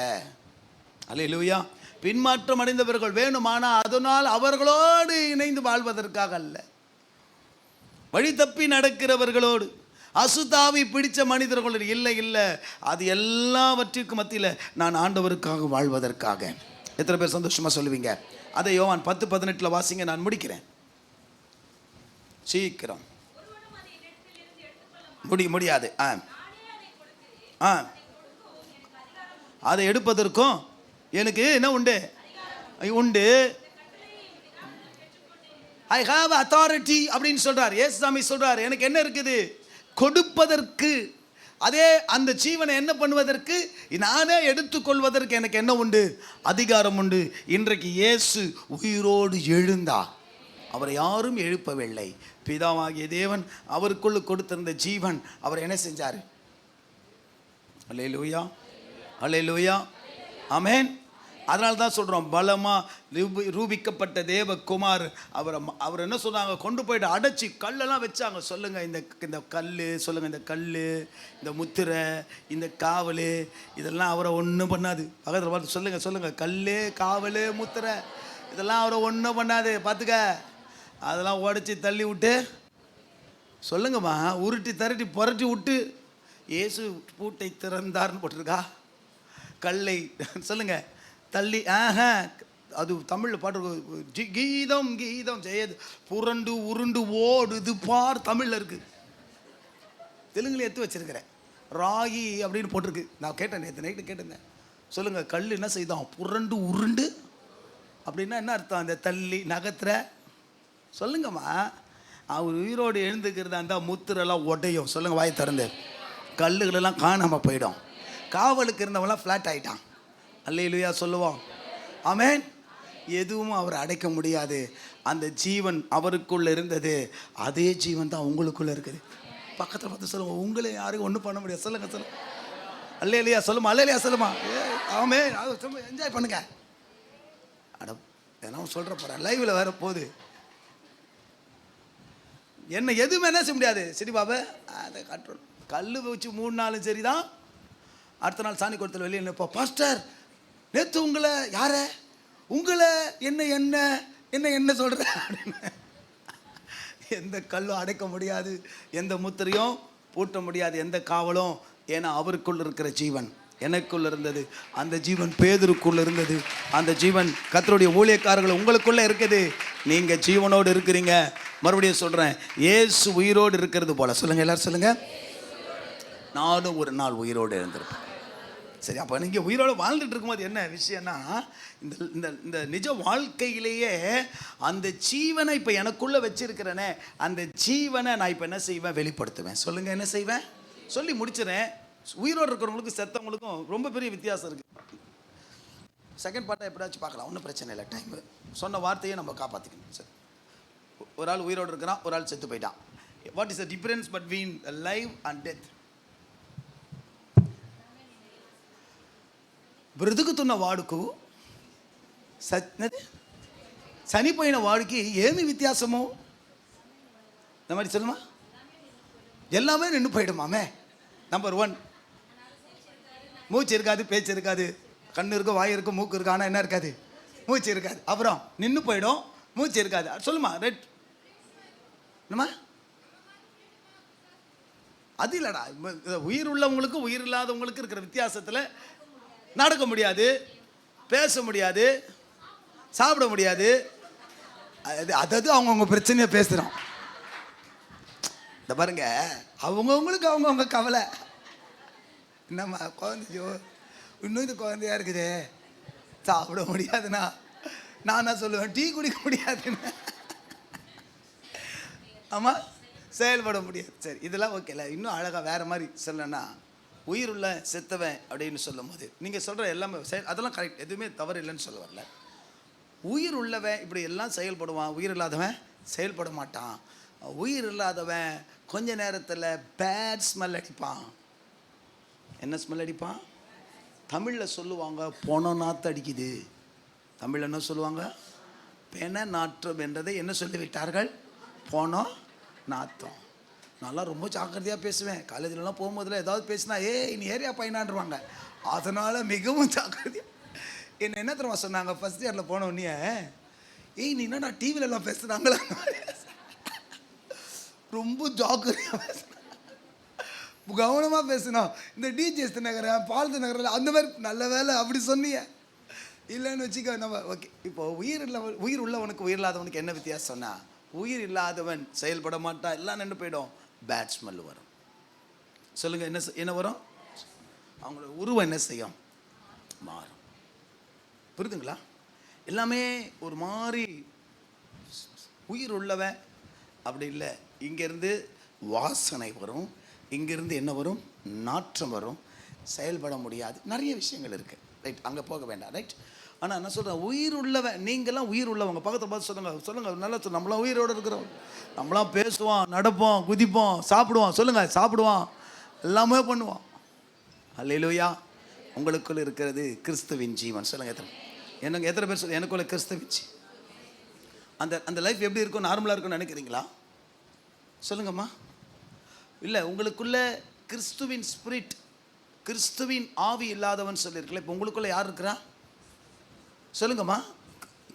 அல்லேலூயா. பின்மாற்றம் அடைந்தவர்கள் வேணும், ஆனால் அதனால் அவர்களோடு இணைந்து வாழ்வதற்காக அல்ல. வழி தப்பி நடக்கிறவர்களோடு, அசுத்தாவி பிடிச்ச மனிதர்களோடு இல்லை, இல்லை, அது எல்லாவற்றிற்கும் மத்தியில் நான் ஆண்டவருக்காக வாழ்வதற்காக. எத்தனை பேர் சந்தோஷமாக சொல்லுவீங்க? அதை யோவான் 10:18 வாசிங்க, நான் முடிக்கிறேன் சீக்கிரம். முடியாது. அதை எடுப்பதற்கும் எனக்கு என்ன உண்டு? ஐ ஹாவ் அத்தாரிட்டி அப்படின்னு சொல்றார் ஏசுசாமி. சொல்றார், எனக்கு என்ன இருக்குது? கொடுப்பதற்கு. அதே அந்த ஜீவனை என்ன பண்ணுவதற்கு? நானே எடுத்துக்கொள்வதற்கு எனக்கு என்ன உண்டு? அதிகாரம் உண்டு. இன்றைக்கு இயேசு உயிரோடு எழுந்தார். அவரை யாரும் எழுப்பவில்லை. பிதாவாகிய தேவன் அவருக்குள்ள கொடுத்திருந்த ஜீவன் அவர் என்ன செஞ்சார்? அல்லேலூயா, அல்லேலூயா, ஆமென். அதனால தான் சொல்கிறோம், பலமாக ரூபிக்கப்பட்ட தேவகுமார். அவர் என்ன சொன்னாங்க, கொண்டு போயிட்டு அடைச்சி கல்லெல்லாம் வச்சாங்க. சொல்லுங்கள், இந்த கல், சொல்லுங்கள், இந்த கல், இந்த முத்திரை, இந்த காவல், இதெல்லாம் அவரை ஒன்றும் பண்ணாது. பக்கத்தில் பார்த்து சொல்லுங்கள், கல், காவல், முத்திரை, இதெல்லாம் அவரை ஒன்றும் பண்ணாது. பார்த்துக்க, அதெல்லாம் உடச்சி தள்ளி விட்டு, சொல்லுங்கம்மா, உருட்டி தரட்டி புரட்டி விட்டு இயேசு பூட்டை திறந்தார்னு போட்டிருக்கா. கல்லை சொல்லுங்க தள்ளி, அது தமிழில் பாட்டு, கீதம் கீதம் செய்யுது, புரண்டு உருண்டு ஓடுது பார், தமிழில் இருக்கு. தெலுங்குல எடுத்து வச்சிருக்கிறேன், ராகி அப்படின்னு போட்டிருக்கு. நான் கேட்டேன், நேற்று நைட்டு கேட்டிருந்தேன். சொல்லுங்க, கல் என்ன செய்தான், புரண்டு உருண்டு அப்படின்னா என்ன அர்த்தம்? அந்த தள்ளி நகத்துற. சொல்லுங்கம்மா, அவர் உயிரோடு எழுந்துக்கிறதா இருந்தால் முத்திரெல்லாம் உடையும். சொல்லுங்க, வாய் திறந்து. கல்லுகளெல்லாம் காணாமல் போயிடும். காவலுக்கு இருந்தவங்களாம் ஃப்ளாட் ஆகிட்டான். அல்லேலூயா சொல்லுவோம், ஆமென். எதுவும் அவரை அடைக்க முடியாது. அந்த ஜீவன் அவருக்குள்ளே இருந்தது, அதே ஜீவன் தான் உங்களுக்குள்ளே இருக்குது. பக்கத்தில் பார்த்து சொல்லுவோம், உங்களை யாருக்கும் ஒன்றும் பண்ண முடியாது. சொல்லுங்கள், அல்லேலூயா சொல்லுமா, அல்லேலூயா சொல்லுமா, ஆமென். அது என்ஜாய் பண்ணுங்க. அட நான் சொல்கிற போகிறேன், லைவில் வேற போகுது. என்ன எதுவுமே என்ன செய்ய முடியாது. சரி பாபா, அதை கண்ட்ரோல். கல் வச்சு 3 நாளும் சரி தான். அடுத்த நாள் சாணி குளத்தில் வெளியே நிற்போம். பாஸ்டர், நேற்று உங்களை யார, உங்களை என்ன என்ன என்ன என்ன சொல்கிற அப்படின்னு. எந்த கல்லும் அடைக்க முடியாது, எந்த முத்திரையும் பூட்ட முடியாது, எந்த காவலும். ஏன்னா அவருக்குள் இருக்கிற ஜீவன் எனக்குள்ள இருந்தது, அந்த ஜீவன் பேதுருக்குள்ள இருந்தது, அந்த ஜீவன் கர்த்தருடைய ஊழியக்காரர்கள் உங்களுக்குள்ள இருக்குது. நீங்க ஜீவனோடு இருக்கிறீங்க. மறுபடியும் சொல்றேன், இயேசு உயிரோடு இருக்கிறது போல. சொல்லுங்க, எல்லாரும் சொல்லுங்க, நானும் ஒரு நாள் உயிரோடு இருந்திருப்பேன். சரி, அப்போ நீங்கள் உயிரோடு வாழ்ந்துட்டு இருக்கும்போது என்ன விஷயம்னா, இந்த இந்த நிஜ வாழ்க்கையிலேயே அந்த ஜீவனை இப்போ எனக்குள்ளே வச்சிருக்கிறேனே, அந்த ஜீவனை நான் இப்போ என்ன செய்வேன், வெளிப்படுத்துவேன். சொல்லுங்கள், என்ன செய்வேன் சொல்லி முடிச்சிடறேன். உயிரோடு இருக்கிறவங்களுக்கும் செத்தவங்களுக்கும் ரொம்ப பெரிய வித்தியாசம் இருக்குது. செகண்ட் பார்ட்டாக எப்படியாச்சும் பார்க்கலாம், ஒன்றும் பிரச்சனை இல்லை. டைம் சொன்ன வார்த்தையை நம்ம காப்பாற்றிக்கணும். சரி, ஒரு ஆள் உயிரோடு இருக்கிறான், ஒரு ஆள் செத்து போயிட்டான். What is the difference between life and death? బ్రతుకుతున్న వాడుకు చనిపోయిన వాడికి ఏమి వ్యత్యాసము? இந்த மாதிரி சொல்லுமா, எல்லாமே நின்று போயிடுமாமே. நம்பர் 1, மூச்சு இருக்காது, பேச்சு இருக்காது, கண்ணு இருக்கும், வாய் இருக்கும், மூக்கு இருக்கு, ஆனால் என்ன இருக்காது, மூச்சு இருக்காது. அப்புறம் நின்று போயிடும், மூச்சு இருக்காது. சொல்லுமா, ரைட்? என்னம்மா, அது இல்லைடா. உயிர் உள்ளவங்களுக்கும் உயிர் இல்லாதவங்களுக்கு இருக்கிற வித்தியாசத்தில் நடக்க முடியாது, பேச முடியாது, சாப்பிட முடியாது. அதாவது அவங்கவுங்க பிரச்சனையை பேசுகிறோம். இந்த பாருங்க, அவங்கவுங்களுக்கு அவங்கவுங்க கவலை. என்னம்மா குழந்தையோ, இன்னும் இது குழந்தையா இருக்குது, சாப்பிட முடியாதுண்ணா. நான் தான் சொல்லுவேன், டீ குடிக்க முடியாதுன்னு. ஆமாம், செயல்பட முடியாது. சரி, இதெல்லாம் ஓகேல. இன்னும் அழகாக வேறு மாதிரி சொல்லணும்னா, உயிர் உள்ள செத்தவன் அப்படின்னு சொல்லும் போது நீங்கள் சொல்கிற எல்லாமே அதெல்லாம் கரெக்ட், எதுவுமே தவறு இல்லைன்னு சொல்ல வரல. உயிர் உள்ளவன் இப்படி எல்லாம் செயல்படுவான், உயிர் இல்லாதவன் செயல்பட மாட்டான். உயிர் இல்லாதவன் கொஞ்ச நேரத்தில் பேட் ஸ்மெல் அடிப்பான். என்ன ஸ்மெல் அடிப்பான்? தமிழில் சொல்லுவாங்க, பொண நாற்று அடிக்குது. தமிழில் என்ன சொல்லுவாங்க? பெண நாற்றம் என்றதை என்ன சொல்லிவிட்டார்கள்? பொண நாற்றம். நான்லாம் ரொம்ப ஜாக்கிரதையாக பேசுவேன். காலேஜிலலாம் போகும்போதில் ஏதாவது பேசினா, நீ ஏரியா பையனான்ருவாங்க. அதனால் மிகவும் ஜாக்கிரதையாக. என்ன என்ன தெரியுமா சொன்னாங்க, ஃபஸ்ட் இயரில் போன உடனே, நீ என்னடா டிவிலெலாம் பேசுகிறாங்களா, ரொம்ப ஜாக்கிரதையாக பேசுனா, கவனமாக பேசணும். இந்த டிஜிஎஸ் நகரம், பால்து நகரில் அந்த மாதிரி நல்ல வேலை அப்படி சொன்னீங்க. இல்லைன்னு வச்சுக்க நம்ம ஓகே. இப்போ உயிர் உள்ளவனுக்கு உயிர் இல்லாதவனுக்கு என்ன வித்தியாசம் சொன்னால், உயிர் இல்லாதவன் செயல்பட மாட்டான், எல்லாம் நின்று போயிடும், பேட் ஸ்மெல் வரும். சொல்லுங்கள், என்ன வரும்? அவங்களோட உருவம் என்ன செய்யும்? மாறும். புரியுதுங்களா? எல்லாமே ஒரு மாதிரி உயிர் உள்ளவன் அப்படி இல்லை. இங்கேருந்து வாசனை வரும், இங்கேருந்து என்ன வரும்? நாற்றம் வரும், செயல்பட முடியாது. நிறைய விஷயங்கள் இருக்குது. ரைட், அங்கே போக வேண்டாம். ரைட், ஆனால் என்ன சொல்கிறேன், உயிர் உள்ளவன். நீங்கள்லாம் உயிர் உள்ளவங்க. பக்கத்தை பார்த்து சொல்லுங்கள், நல்லா சொல்லுங்கள். நம்மளாம் உயிரோடு இருக்கிறோம். நம்மளாம் பேசுவோம், நடப்போம், குதிப்போம், சாப்பிடுவோம். சொல்லுங்கள், சாப்பிடுவோம், எல்லாமே பண்ணுவோம். அல்லேலூயா. உங்களுக்குள் இருக்கிறது கிறிஸ்துவின் ஜீவன். சொல்லுங்கள். எனக்கு எத்தனை பேர் சொல்ல எனக்குள்ள கிறிஸ்தவிச்சு அந்த அந்த லைஃப் எப்படி இருக்கும், நார்மலாக இருக்கும்னு நினைக்கிறீங்களா? சொல்லுங்கம்மா. இல்லை, உங்களுக்குள்ள கிறிஸ்துவின் ஸ்பிரிட், கிறிஸ்துவின் ஆவி இல்லாதவன் சொல்லியிருக்கல. இப்போ உங்களுக்குள்ள யார் இருக்கிறா சொல்லுங்கம்மா.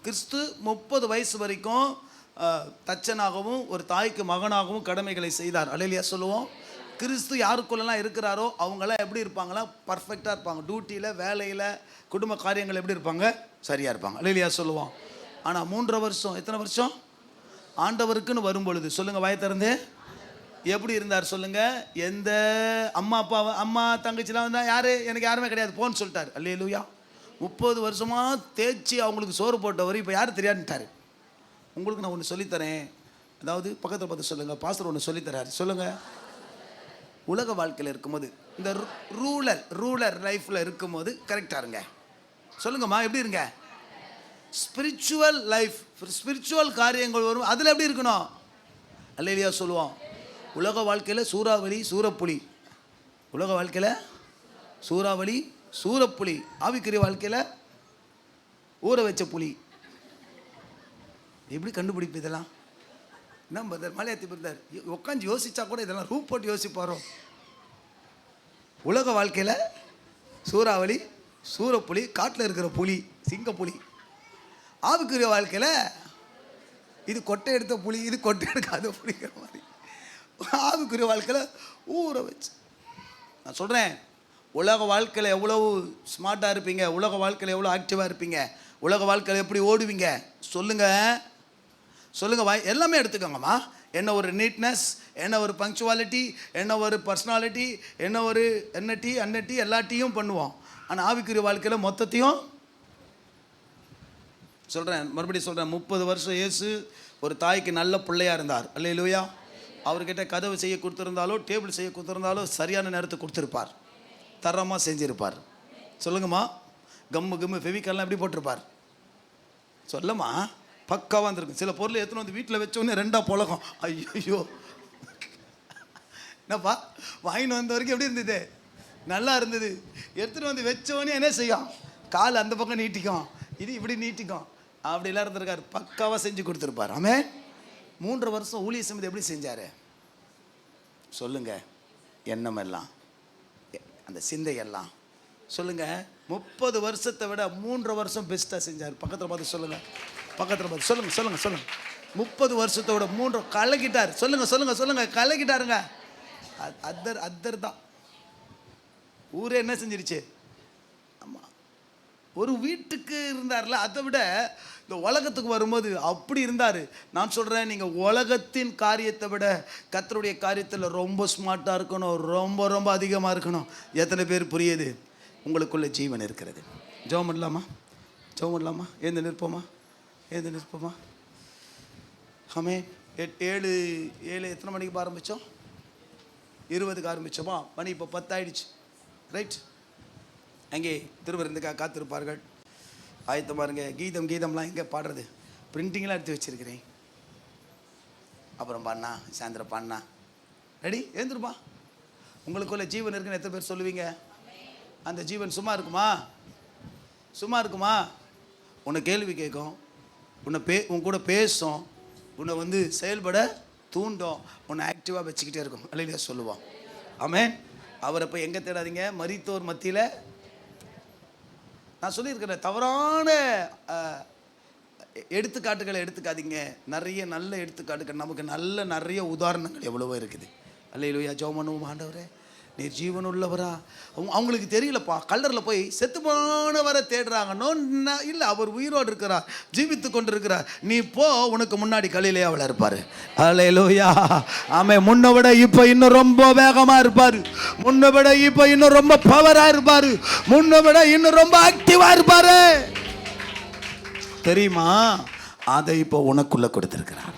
கிறிஸ்து 30 வயசு வரைக்கும் தச்சனாகவும் ஒரு தாய்க்கு மகனாகவும் கடமைகளை செய்தார். அல்லேலூயா சொல்லுவோம். கிறிஸ்து யாருக்குள்ளெல்லாம் இருக்கிறாரோ அவங்களாம் எப்படி இருப்பாங்களா? பர்ஃபெக்டாக இருப்பாங்க. டியூட்டியில், வேலையில், குடும்ப காரியங்கள் எப்படி இருப்பாங்க? சரியாக இருப்பாங்க. அல்லேலூயா சொல்லுவோம். ஆனால் 3 வருஷம், எத்தனை வருஷம் ஆண்டவருக்குன்னு வரும்பொழுது சொல்லுங்கள், வாயை திறந்து, எப்படி இருந்தார் சொல்லுங்கள்? எந்த அம்மா தங்கச்சிலாம் வந்தால் யார், எனக்கு யாருமே கிடையாது போன்னு சொல்லிட்டார். அல்லேலூயா. 30 வருஷமாக தேய்ச்சி அவங்களுக்கு சோறு போட்டவர் இப்போ யார் தெரியாதுட்டார். உங்களுக்கு நான் ஒன்று சொல்லித்தரேன். அதாவது பக்கத்தில் பார்த்து சொல்லுங்கள், பாஸ்டர் ஒன்று சொல்லித்தரார். சொல்லுங்கள், உலக வாழ்க்கையில் இருக்கும்போது, இந்த ரூலர் லைஃப்பில் இருக்கும்போது கரெக்டாக இருங்க. சொல்லுங்கம்மா, எப்படி இருங்க? ஸ்பிரிச்சுவல் லைஃப், ஸ்பிரிச்சுவல் காரியங்கள் வரும், அதில் எப்படி இருக்கணும்? அல்லேலூயா சொல்லுவோம். உலக வாழ்க்கையில் சூறாவளி சூறப்புலி, உலக வாழ்க்கையில் சூறாவளி சூறப்புலி, ஆவிக்குரிய வாழ்க்கையில் ஊற வச்ச புலி. எப்படி கண்டுபிடிப்பு இதெல்லாம்? என்ன பிரதர் மலையாத்தி பிரதர் உட்காந்து யோசிச்சா கூட இதெல்லாம் ரூப் போட்டு யோசிப்பாரோ? உலக வாழ்க்கையில் சூறாவளி சூறப்புலி, காட்டில் இருக்கிற புலி சிங்கப்புலி. ஆவிக்குரிய வாழ்க்கையில் இது கொட்டை எடுத்த புலி, இது கொட்டை எடுக்காத புலிங்கிற மாதிரி. ஆவிக்குரிய வாழ்க்கையில் ஊற வச்சு. நான் சொல்கிறேன், உலக வாழ்க்கையில் எவ்வளவு ஸ்மார்ட்டாக இருப்பீங்க, உலக வாழ்க்கையில் எவ்வளோ ஆக்டிவாக இருப்பீங்க, உலக வாழ்க்கையில் எப்படி ஓடுவீங்க சொல்லுங்கள் எல்லாமே எடுத்துக்கோங்கம்மா. என்ன ஒரு நீட்னஸ், என்ன ஒரு பங்க்சுவாலிட்டி, என்ன ஒரு பர்சனாலிட்டி, என்ன ஒரு அன்னட்டி எல்லாத்தையும் பண்ணுவோம். ஆனால் ஆவிக்குரிய வாழ்க்கையில் மொத்தத்தையும் சொல்கிறேன், மறுபடியும் சொல்கிறேன். 30 வருஷம் இயேசு ஒரு தாய்க்கு நல்ல பிள்ளையாக இருந்தார். அல்லேலூயா. அவர்கிட்ட கதவு செய்ய கொடுத்துருந்தாலோ, டேபிள் செய்ய கொடுத்துருந்தாலோ சரியான நேரத்துக்கு கொடுத்துருப்பார், தரமாக செஞ்சுருப்பார். சொல்லுங்கம்மா. கம்மு ஃபெவிகால்லாம் எப்படி போட்டிருப்பார்? சொல்லம்மா, பக்காவாக வந்துருக்கும். சில பொருள் எடுத்துன்னு வந்து வீட்டில் வச்சோன்னே 2 புலகம். ஐயோ, என்னப்பா வாங்கின்னு வந்த வரைக்கும் எப்படி இருந்தது? நல்லா இருந்தது. எடுத்துகிட்டு வந்து வச்சோன்னே என்ன செய்யும்? கால் அந்த பக்கம் நீட்டிக்கும், இது இப்படி நீட்டிக்கும். அப்படிலாம் இருந்திருக்காரு. பக்காவாக செஞ்சு கொடுத்துருப்பார். ஆமென். 3 வருஷம் ஊழிய சமயத்தை எப்படி செஞ்சார் சொல்லுங்க? எண்ணமெல்லாம், அந்த சிந்தையெல்லாம் சொல்லுங்கள். 30 வருஷத்தை விட 3 வருஷம் பெஸ்ட்டாக செஞ்சார். பக்கத்தில் பார்த்து சொல்லுங்கள், பக்கத்தில் பார்த்து சொல்லுங்கள். 30 வருஷத்தை விட 3 கலக்கிட்டார். சொல்லுங்கள், கலக்கிட்டாருங்க. அத்தர் தான் ஊரே என்ன செஞ்சிருச்சு? ஆமாம், ஒரு வீட்டுக்கு இருந்தார்ல, அதை விட இந்த உலகத்துக்கு வரும்போது அப்படி இருந்தார். நான் சொல்கிறேன், நீங்கள் உலகத்தின் காரியத்தை விட கர்த்தருடைய காரியத்தில் ரொம்ப ஸ்மார்ட்டாக இருக்கணும், ரொம்ப ரொம்ப அதிகமாக இருக்கணும். எத்தனை பேர் புரியுது? உங்களுக்குள்ள ஜீவன் இருக்கிறது. ஜெபம் பண்ணலாமா? ஏந்து நிற்போமா? ஆமென். 7 எத்தனை மணிக்கு ஆரம்பித்தோம்? 20க்கு ஆரம்பித்தோமா? மணி இப்போ 10 ஆயிடுச்சு. ரைட். அங்கே திருவிருந்துக்காக காத்திருப்பார்கள். ஆயத்தமாக இருங்க. கீதம்லாம் எங்கே பாடுறது? பிரிண்டிங்லாம் எடுத்து வச்சுருக்கிறேன். அப்புறம் பாடினா சாயந்தரம் பாடினா ரெடி. எழுந்துருப்பா. உங்களுக்குள்ள ஜீவன் இருக்குன்னு எத்தனை பேர் சொல்லுவீங்க? அந்த ஜீவன் சும்மா இருக்குமா? உன்னை கேள்வி கேட்கும், உன் கூட பேசும், உன்னை செயல்பட தூண்டும், உன்னை ஆக்டிவாக வச்சுக்கிட்டே இருக்கும். அல்லேலூயா சொல்லுவோம். ஆமென். அவரை போய் எங்கே தேடாதீங்க? மரித்தோர் மத்தியில். நான் சொல்லியிருக்கிறேன், தவறான எடுத்துக்காட்டுகளை எடுத்துக்காதீங்க. நிறைய நல்ல எடுத்துக்காட்டுகள், நமக்கு நிறைய உதாரணங்கள் எவ்வளவோ இருக்குது. அல்லேலூயா. ஜெபம் பண்ணுவோம். ஆண்டவரே, நீர் ஜீவன் உள்ளவரா? அவங்களுக்கு தெரியலப்பா. கல்லறையில் போய் செத்து போனவரை தேடுறாங்க. இல்லை, அவர் உயிரோடு இருக்கிறார், ஜீவித்து கொண்டு இருக்கிறார். நீ போ, உனக்கு முன்னாடி கலிலே அவளை இருப்பார். அல்லேலூயா. ஆமென். முன்ன விட இப்போ இன்னும் ரொம்ப வேகமாக இருப்பார். முன்ன விட இப்போ இன்னும் ரொம்ப பவராக இருப்பார். முன்ன விட இன்னும் ரொம்ப ஆக்டிவாக இருப்பார். தெரியுமா? அதை இப்போ உனக்குள்ள கொடுத்திருக்கிறார்.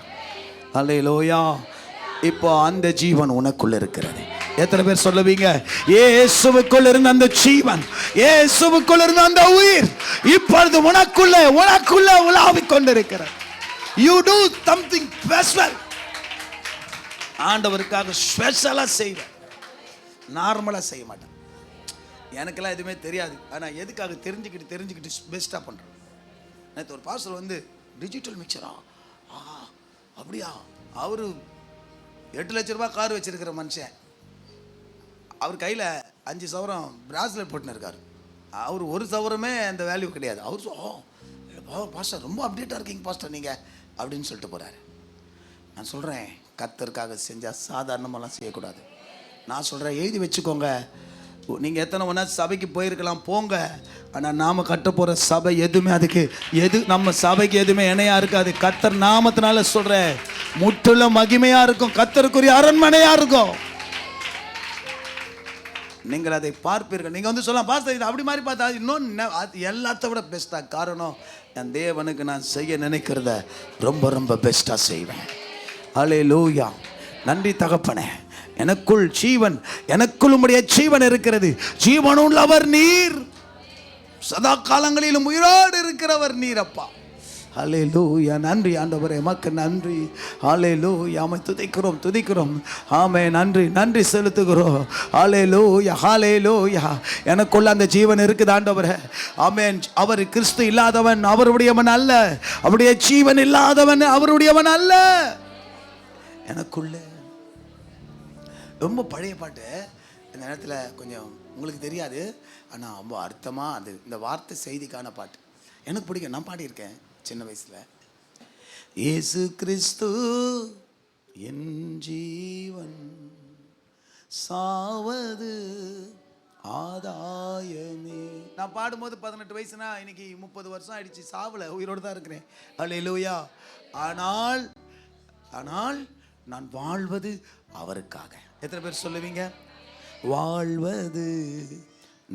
அல்லேலூயா. இப்போ அந்த ஜீவன் உனக்குள்ள இருக்கிறது. எத்தனை பேர் சொல்லுவீங்க? இயேசுவுக்குள் இருந்த அந்த ஜீவன், இயேசுவுக்குள் இருந்த அந்த உயிர் இப்பொழுது உனக்குள்ள உலாவிக் கொண்டிருக்கிறது. You do something special. ஆண்டவருக்காக ஸ்பெஷலா செய்வேன், நார்மலா செய்ய மாட்டேன். எனக்கெல்லாம் எதுவுமே தெரியாது. ஆனால் எதுக்காக தெரிஞ்சுக்கிட்டு பெஸ்ட்டாக பண்ணுறேன். நேற்று ஒரு பாஸ்டர் வந்து டிஜிட்டல் மிக்சரா, அப்படியா, அவரு 8 லட்ச ரூபாய் கார் வச்சிருக்கிற மனுஷன், அவர் கையில் 5 சவரம் பிராஸ்லெட் போட்டுன்னு இருக்கார். அவர் 1 சவரமே அந்த வேல்யூ கிடையாது. அவர் பாஸ்டர் ரொம்ப அப்டேட்டாக இருக்கீங்க பாஸ்டர் நீங்கள் அப்படின்னு சொல்லிட்டு போகிறாரு. நான் சொல்கிறேன், கர்த்தருக்காக செஞ்சால் சாதாரணமெல்லாம் செய்யக்கூடாது. நான் சொல்கிறேன், எழுதி வச்சுக்கோங்க. நீங்கள் எத்தனை ஒன்றா சபைக்கு போயிருக்கலாம், போங்க. ஆனால் நாம் கட்ட போகிற சபை எதுவுமே நம்ம சபைக்கு எதுவுமே இணையாக இருக்காது. கர்த்தர் நாமத்தினால சொல்கிறேன், முற்றிலும் மகிமையாக இருக்கும், கர்த்தருக்குரிய அரண்மனையாக இருக்கும். நீங்கள் அதை பார்ப்பீர்கள். நீங்கள் வந்து சொல்லலாம், பாஸ்டர் இது அப்படி மாதிரி பார்த்தா இன்னொன்று அது எல்லாத்த விட பெஸ்ட்டாக. காரணம், என் தேவனுக்கு நான் செய்ய நினைக்கிறத ரொம்ப ரொம்ப பெஸ்ட்டாக செய்வேன். அல்லேலூயா. நன்றி தகப்பனே, எனக்குள் ஜீவன், எனக்குள் உம்முடைய ஜீவன் இருக்கிறது. ஜீவனுள்ளவர் நீர், சதா காலங்களிலும் உயிரோடு இருக்கிறவர் நீர் அப்பா. ஹல்லேலூயா. நன்றி ஆண்டவரே, எமக்கு நன்றி. ஹல்லேலூயா. ஆமை துதிக்கிறோம். ஆமே, நன்றி செலுத்துகிறோம். ஹல்லேலூயா, ஹல்லேலூயா. எனக்குள்ள அந்த ஜீவன் இருக்குது ஆண்டவரே. ஆமென். அவர் கிறிஸ்து இல்லாதவன் அவருடையவன் அல்ல, அவருடைய ஜீவன் இல்லாதவன் அவருடையவன் அல்ல. எனக்குள்ள ரொம்ப பழைய பாட்டு, இந்த நேரத்தில் கொஞ்சம் உங்களுக்கு தெரியாது, ஆனால் ரொம்ப அர்த்தமாக அது இந்த வார்த்தை செய்திக்கான பாட்டு எனக்கு பிடிக்கும். நான் பாடியிருக்கேன் சின்ன வயசில். இயேசு கிறிஸ்து என் ஜீவன், சாவது ஆதாயமே. நான் பாடும்போது 18 வயசுனா, இன்னைக்கு 30 வருஷம் ஆயிடுச்சு, சாவல, உயிரோடு தான் இருக்கிறேன். அல்லேலூயா. ஆனால் நான் வாழ்வது அவருக்காக. எத்தனை பேர் சொல்லுவீங்க? வாழ்வது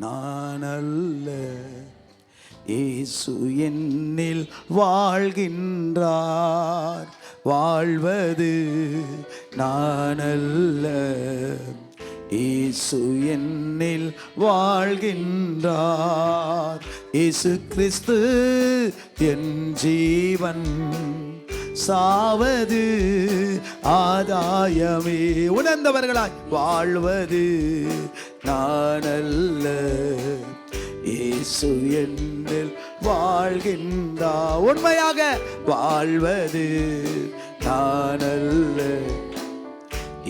நான் அல்ல, இயேசு என்னில் வாழ்கின்றார். வாழ்வது நான் அல்ல, இயேசு என்னில் வாழ்கின்றார். இயேசு கிறிஸ்து என் ஜீவன், சாவது ஆதாயமே. உணர்ந்தவர்களாய் வாழ்வது நான் அல்ல, இயேசு என்னில் வாழ்கின்றார். உண்மையாக வாழ்வது நான் அல்ல,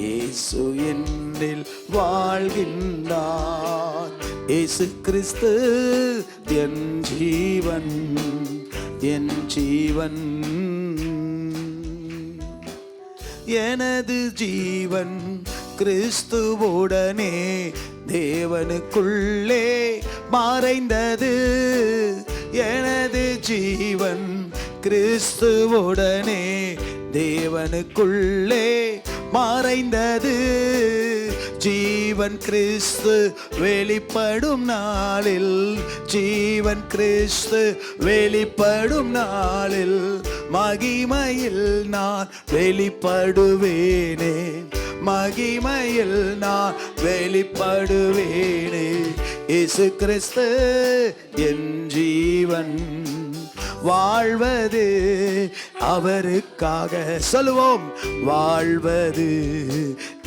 இயேசு என்னில் வாழ்கின்றார். இயேசு கிறிஸ்து என் ஜீவன், என் ஜீவன். எனது ஜீவன் கிறிஸ்துவுடனே தேவனுக்குள்ளே மறைந்தது. எனது ஜீவன் கிறிஸ்துவுடனே தேவனுக்குள்ளே மறைந்தது. ஜீவன் கிறிஸ்து வெளிப்படும் நாளில், ஜீவன் கிறிஸ்து வெளிப்படும் நாளில் மகிமையில் நான் வெளிப்படுவேனே, மகிமையில் நான் வெளிப்படுவேனே. இயேசு கிறிஸ்து என் ஜீவன், வாழ்வது அவருக்காக. சொல்லுவோம், வாழ்வது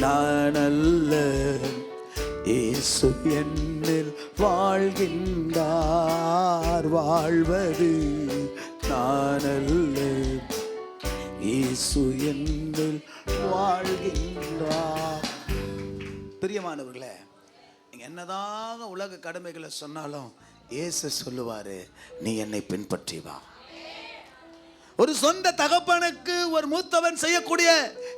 நான் அல்ல, இயேசு என்னில் வாழ்கின்றார். வாழ்வது நான் அல்ல, இயேசு என்னில் வாழ்கின்றார். பிரியமானவர்களே, நீங்க என்னதான் உலக கடமைகளை சொன்னாலும் இயேசு சொல்லுவாரு, நீ என்னை பின்பற்றி வா. ஒரு சொந்த தகப்பனுக்கு ஒரு மூத்தவன் செய்யக்கூடிய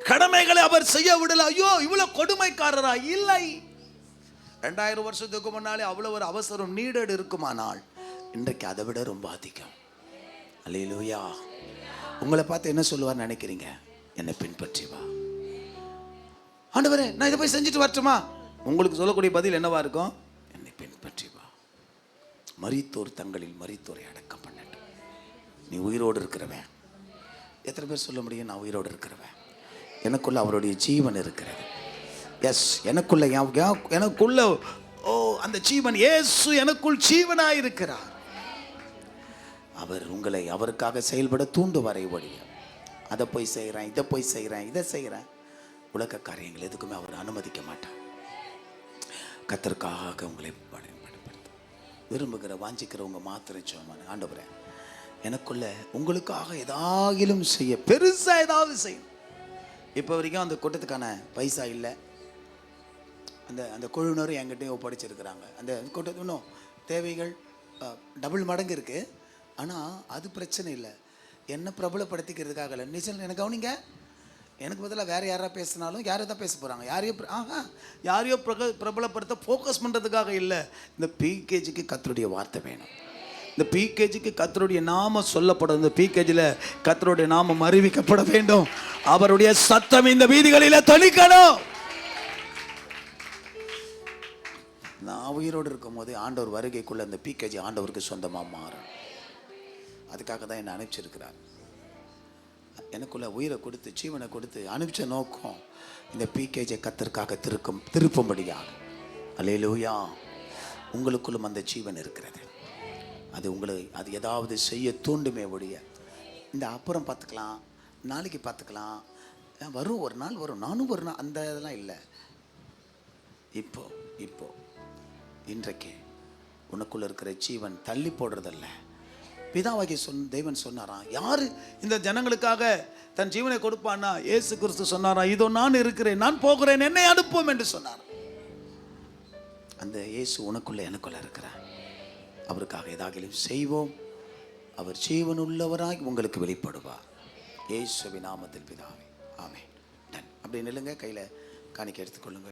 கடமைகளை அவர் செய்ய விடல. ஐயோ, இவ்வளவு கொடுமைக்காரரா? இல்லை. 2000 வருஷத்துக்கு முன்னாலே அவ்வளவு ஒரு அவசரம் நீடட் இருக்குமானால் இன்றைக்கு அதை விட ரொம்ப அதிகம். அல்லேலூயா. உங்களை பார்த்து என்ன சொல்லுவார் நினைக்கிறீங்க? என்னை பின்பற்றி வா. ஆண்டவரே, நான் இதை போய் செஞ்சுட்டு வரட்டுமா? உங்களுக்கு சொல்லக்கூடிய பதில் என்னவா இருக்கும்? என்னை பின்பற்றி வா. மரித்தோர் தங்களில் மரித்தோரை அடக்கம் பண்ணட்டும். நீ உயிரோடு இருக்கிறவன். எத்தனை பேர் சொல்ல முடியும் நான் உயிரோடு இருக்கிறவன்? எனக்குள்ள அவருடைய ஜீவன் இருக்கிறது. எஸ், எனக்குள்ள அந்த ஜீவன் இயேசு எனக்குள் ஜீவனாய் இருக்கிறார். அவர் உங்களை அவருக்காக செயல்பட தூண்டுவாரை ஒழிய அதை போய் செய்கிறேன், இதை போய் செய்கிறேன், இதை செய்கிறேன், உலக காரியங்கள் எதுக்குமே அவர் அனுமதிக்க மாட்டார். கர்த்தருக்காக உங்களை பயன்படுத்த விரும்புகிற வாஞ்சிக்கிறவங்க மாத்திரம் சொன்னாங்க, ஆண்டவரே எனக்குள்ள உங்களுக்காக ஏதாகிலும் செய்ய, பெருசா ஏதாவது செய்யணும். இப்போ வரைக்கும் அந்த கூட்டத்துக்கான பைசா இல்லை. அந்த குழுவினரும் என்கிட்டையும் ஒப்படைச்சிருக்கிறாங்க. அந்த கூட்டத்து இன்னும் தேவைகள் டபுள் மடங்கு இருக்குது. ஆனால் அது பிரச்சனை இல்லை, என்ன பிரபலப்படுத்திக்கிறதுக்காக இல்லை. நிச்சயம் எனக்கு கவனிங்க, எனக்கு பதிலாக வேறு யாராவது பேசினாலும் யாரை தான் பேச போகிறாங்க, யாரையோ பிரபலப்படுத்த ஃபோக்கஸ் பண்ணுறதுக்காக இல்லை. இந்த பிகேஜிக்கு கர்த்தருடைய வார்த்தை வேணும். இந்த பிகேஜிக்கு கர்த்தருடைய நாமம் சொல்லப்படும். இந்த பிகேஜியில் கர்த்தருடைய நாமம் அறிவிக்கப்பட வேண்டும். அவருடைய சத்தம் இந்த வீதிகளில் தொனிக்கணும். நான் உயிரோடு இருக்கும் போது ஆண்டவர் வருகைக்குள்ள இந்த பிகேஜி ஆண்டவருக்கு சொந்தமாக மாறும். அதுக்காக தான் என்னை அனுப்பிச்சிருக்கிறார். எனக்குள்ள உயிரை கொடுத்து ஜீவனை கொடுத்து அனுப்பிச்ச நோக்கம் இந்த பிகேஜை கர்த்தருக்காக திருப்பும்படியாக. அல்லேலூயா. உங்களுக்குள்ளும் அந்த ஜீவன் இருக்கிறது. அது அது ஏதாவது செய்ய தூண்டுமே ஒழிய இந்த அப்புறம் பார்த்துக்கலாம், நாளைக்கு பார்த்துக்கலாம், வரும் ஒரு நாள் வரும், நானும் ஒரு நாள், அந்த இதெல்லாம் இல்லை. இப்போ இன்றைக்கு உனக்குள்ள இருக்கிற ஜீவன் தள்ளி போடுறதல்ல. பிதாவாகி தேவன் சொன்னாராம், யாரு இந்த ஜனங்களுக்காக தன் ஜீவனை கொடுப்பான்னா இயேசு கிறிஸ்து சொன்னாராம், இதோ நான் இருக்கிறேன், நான் போகிறேன், என்னை அனுப்பும் என்று சொன்னார். அந்த இயேசு உனக்குள்ள எனக்குள்ள இருக்கிறார். அவருக்காக ஏதாகிலும் செய்வோம். அவர் ஜீவன் உள்ளவராய் உங்களுக்கு வெளிப்படுவார். இயேசுவின் நாமத்தில் பிதாவே, ஆமென். அப்படி நில்லுங்க, கையில் காணிக்கை எடுத்துக்கொள்ளுங்கள்.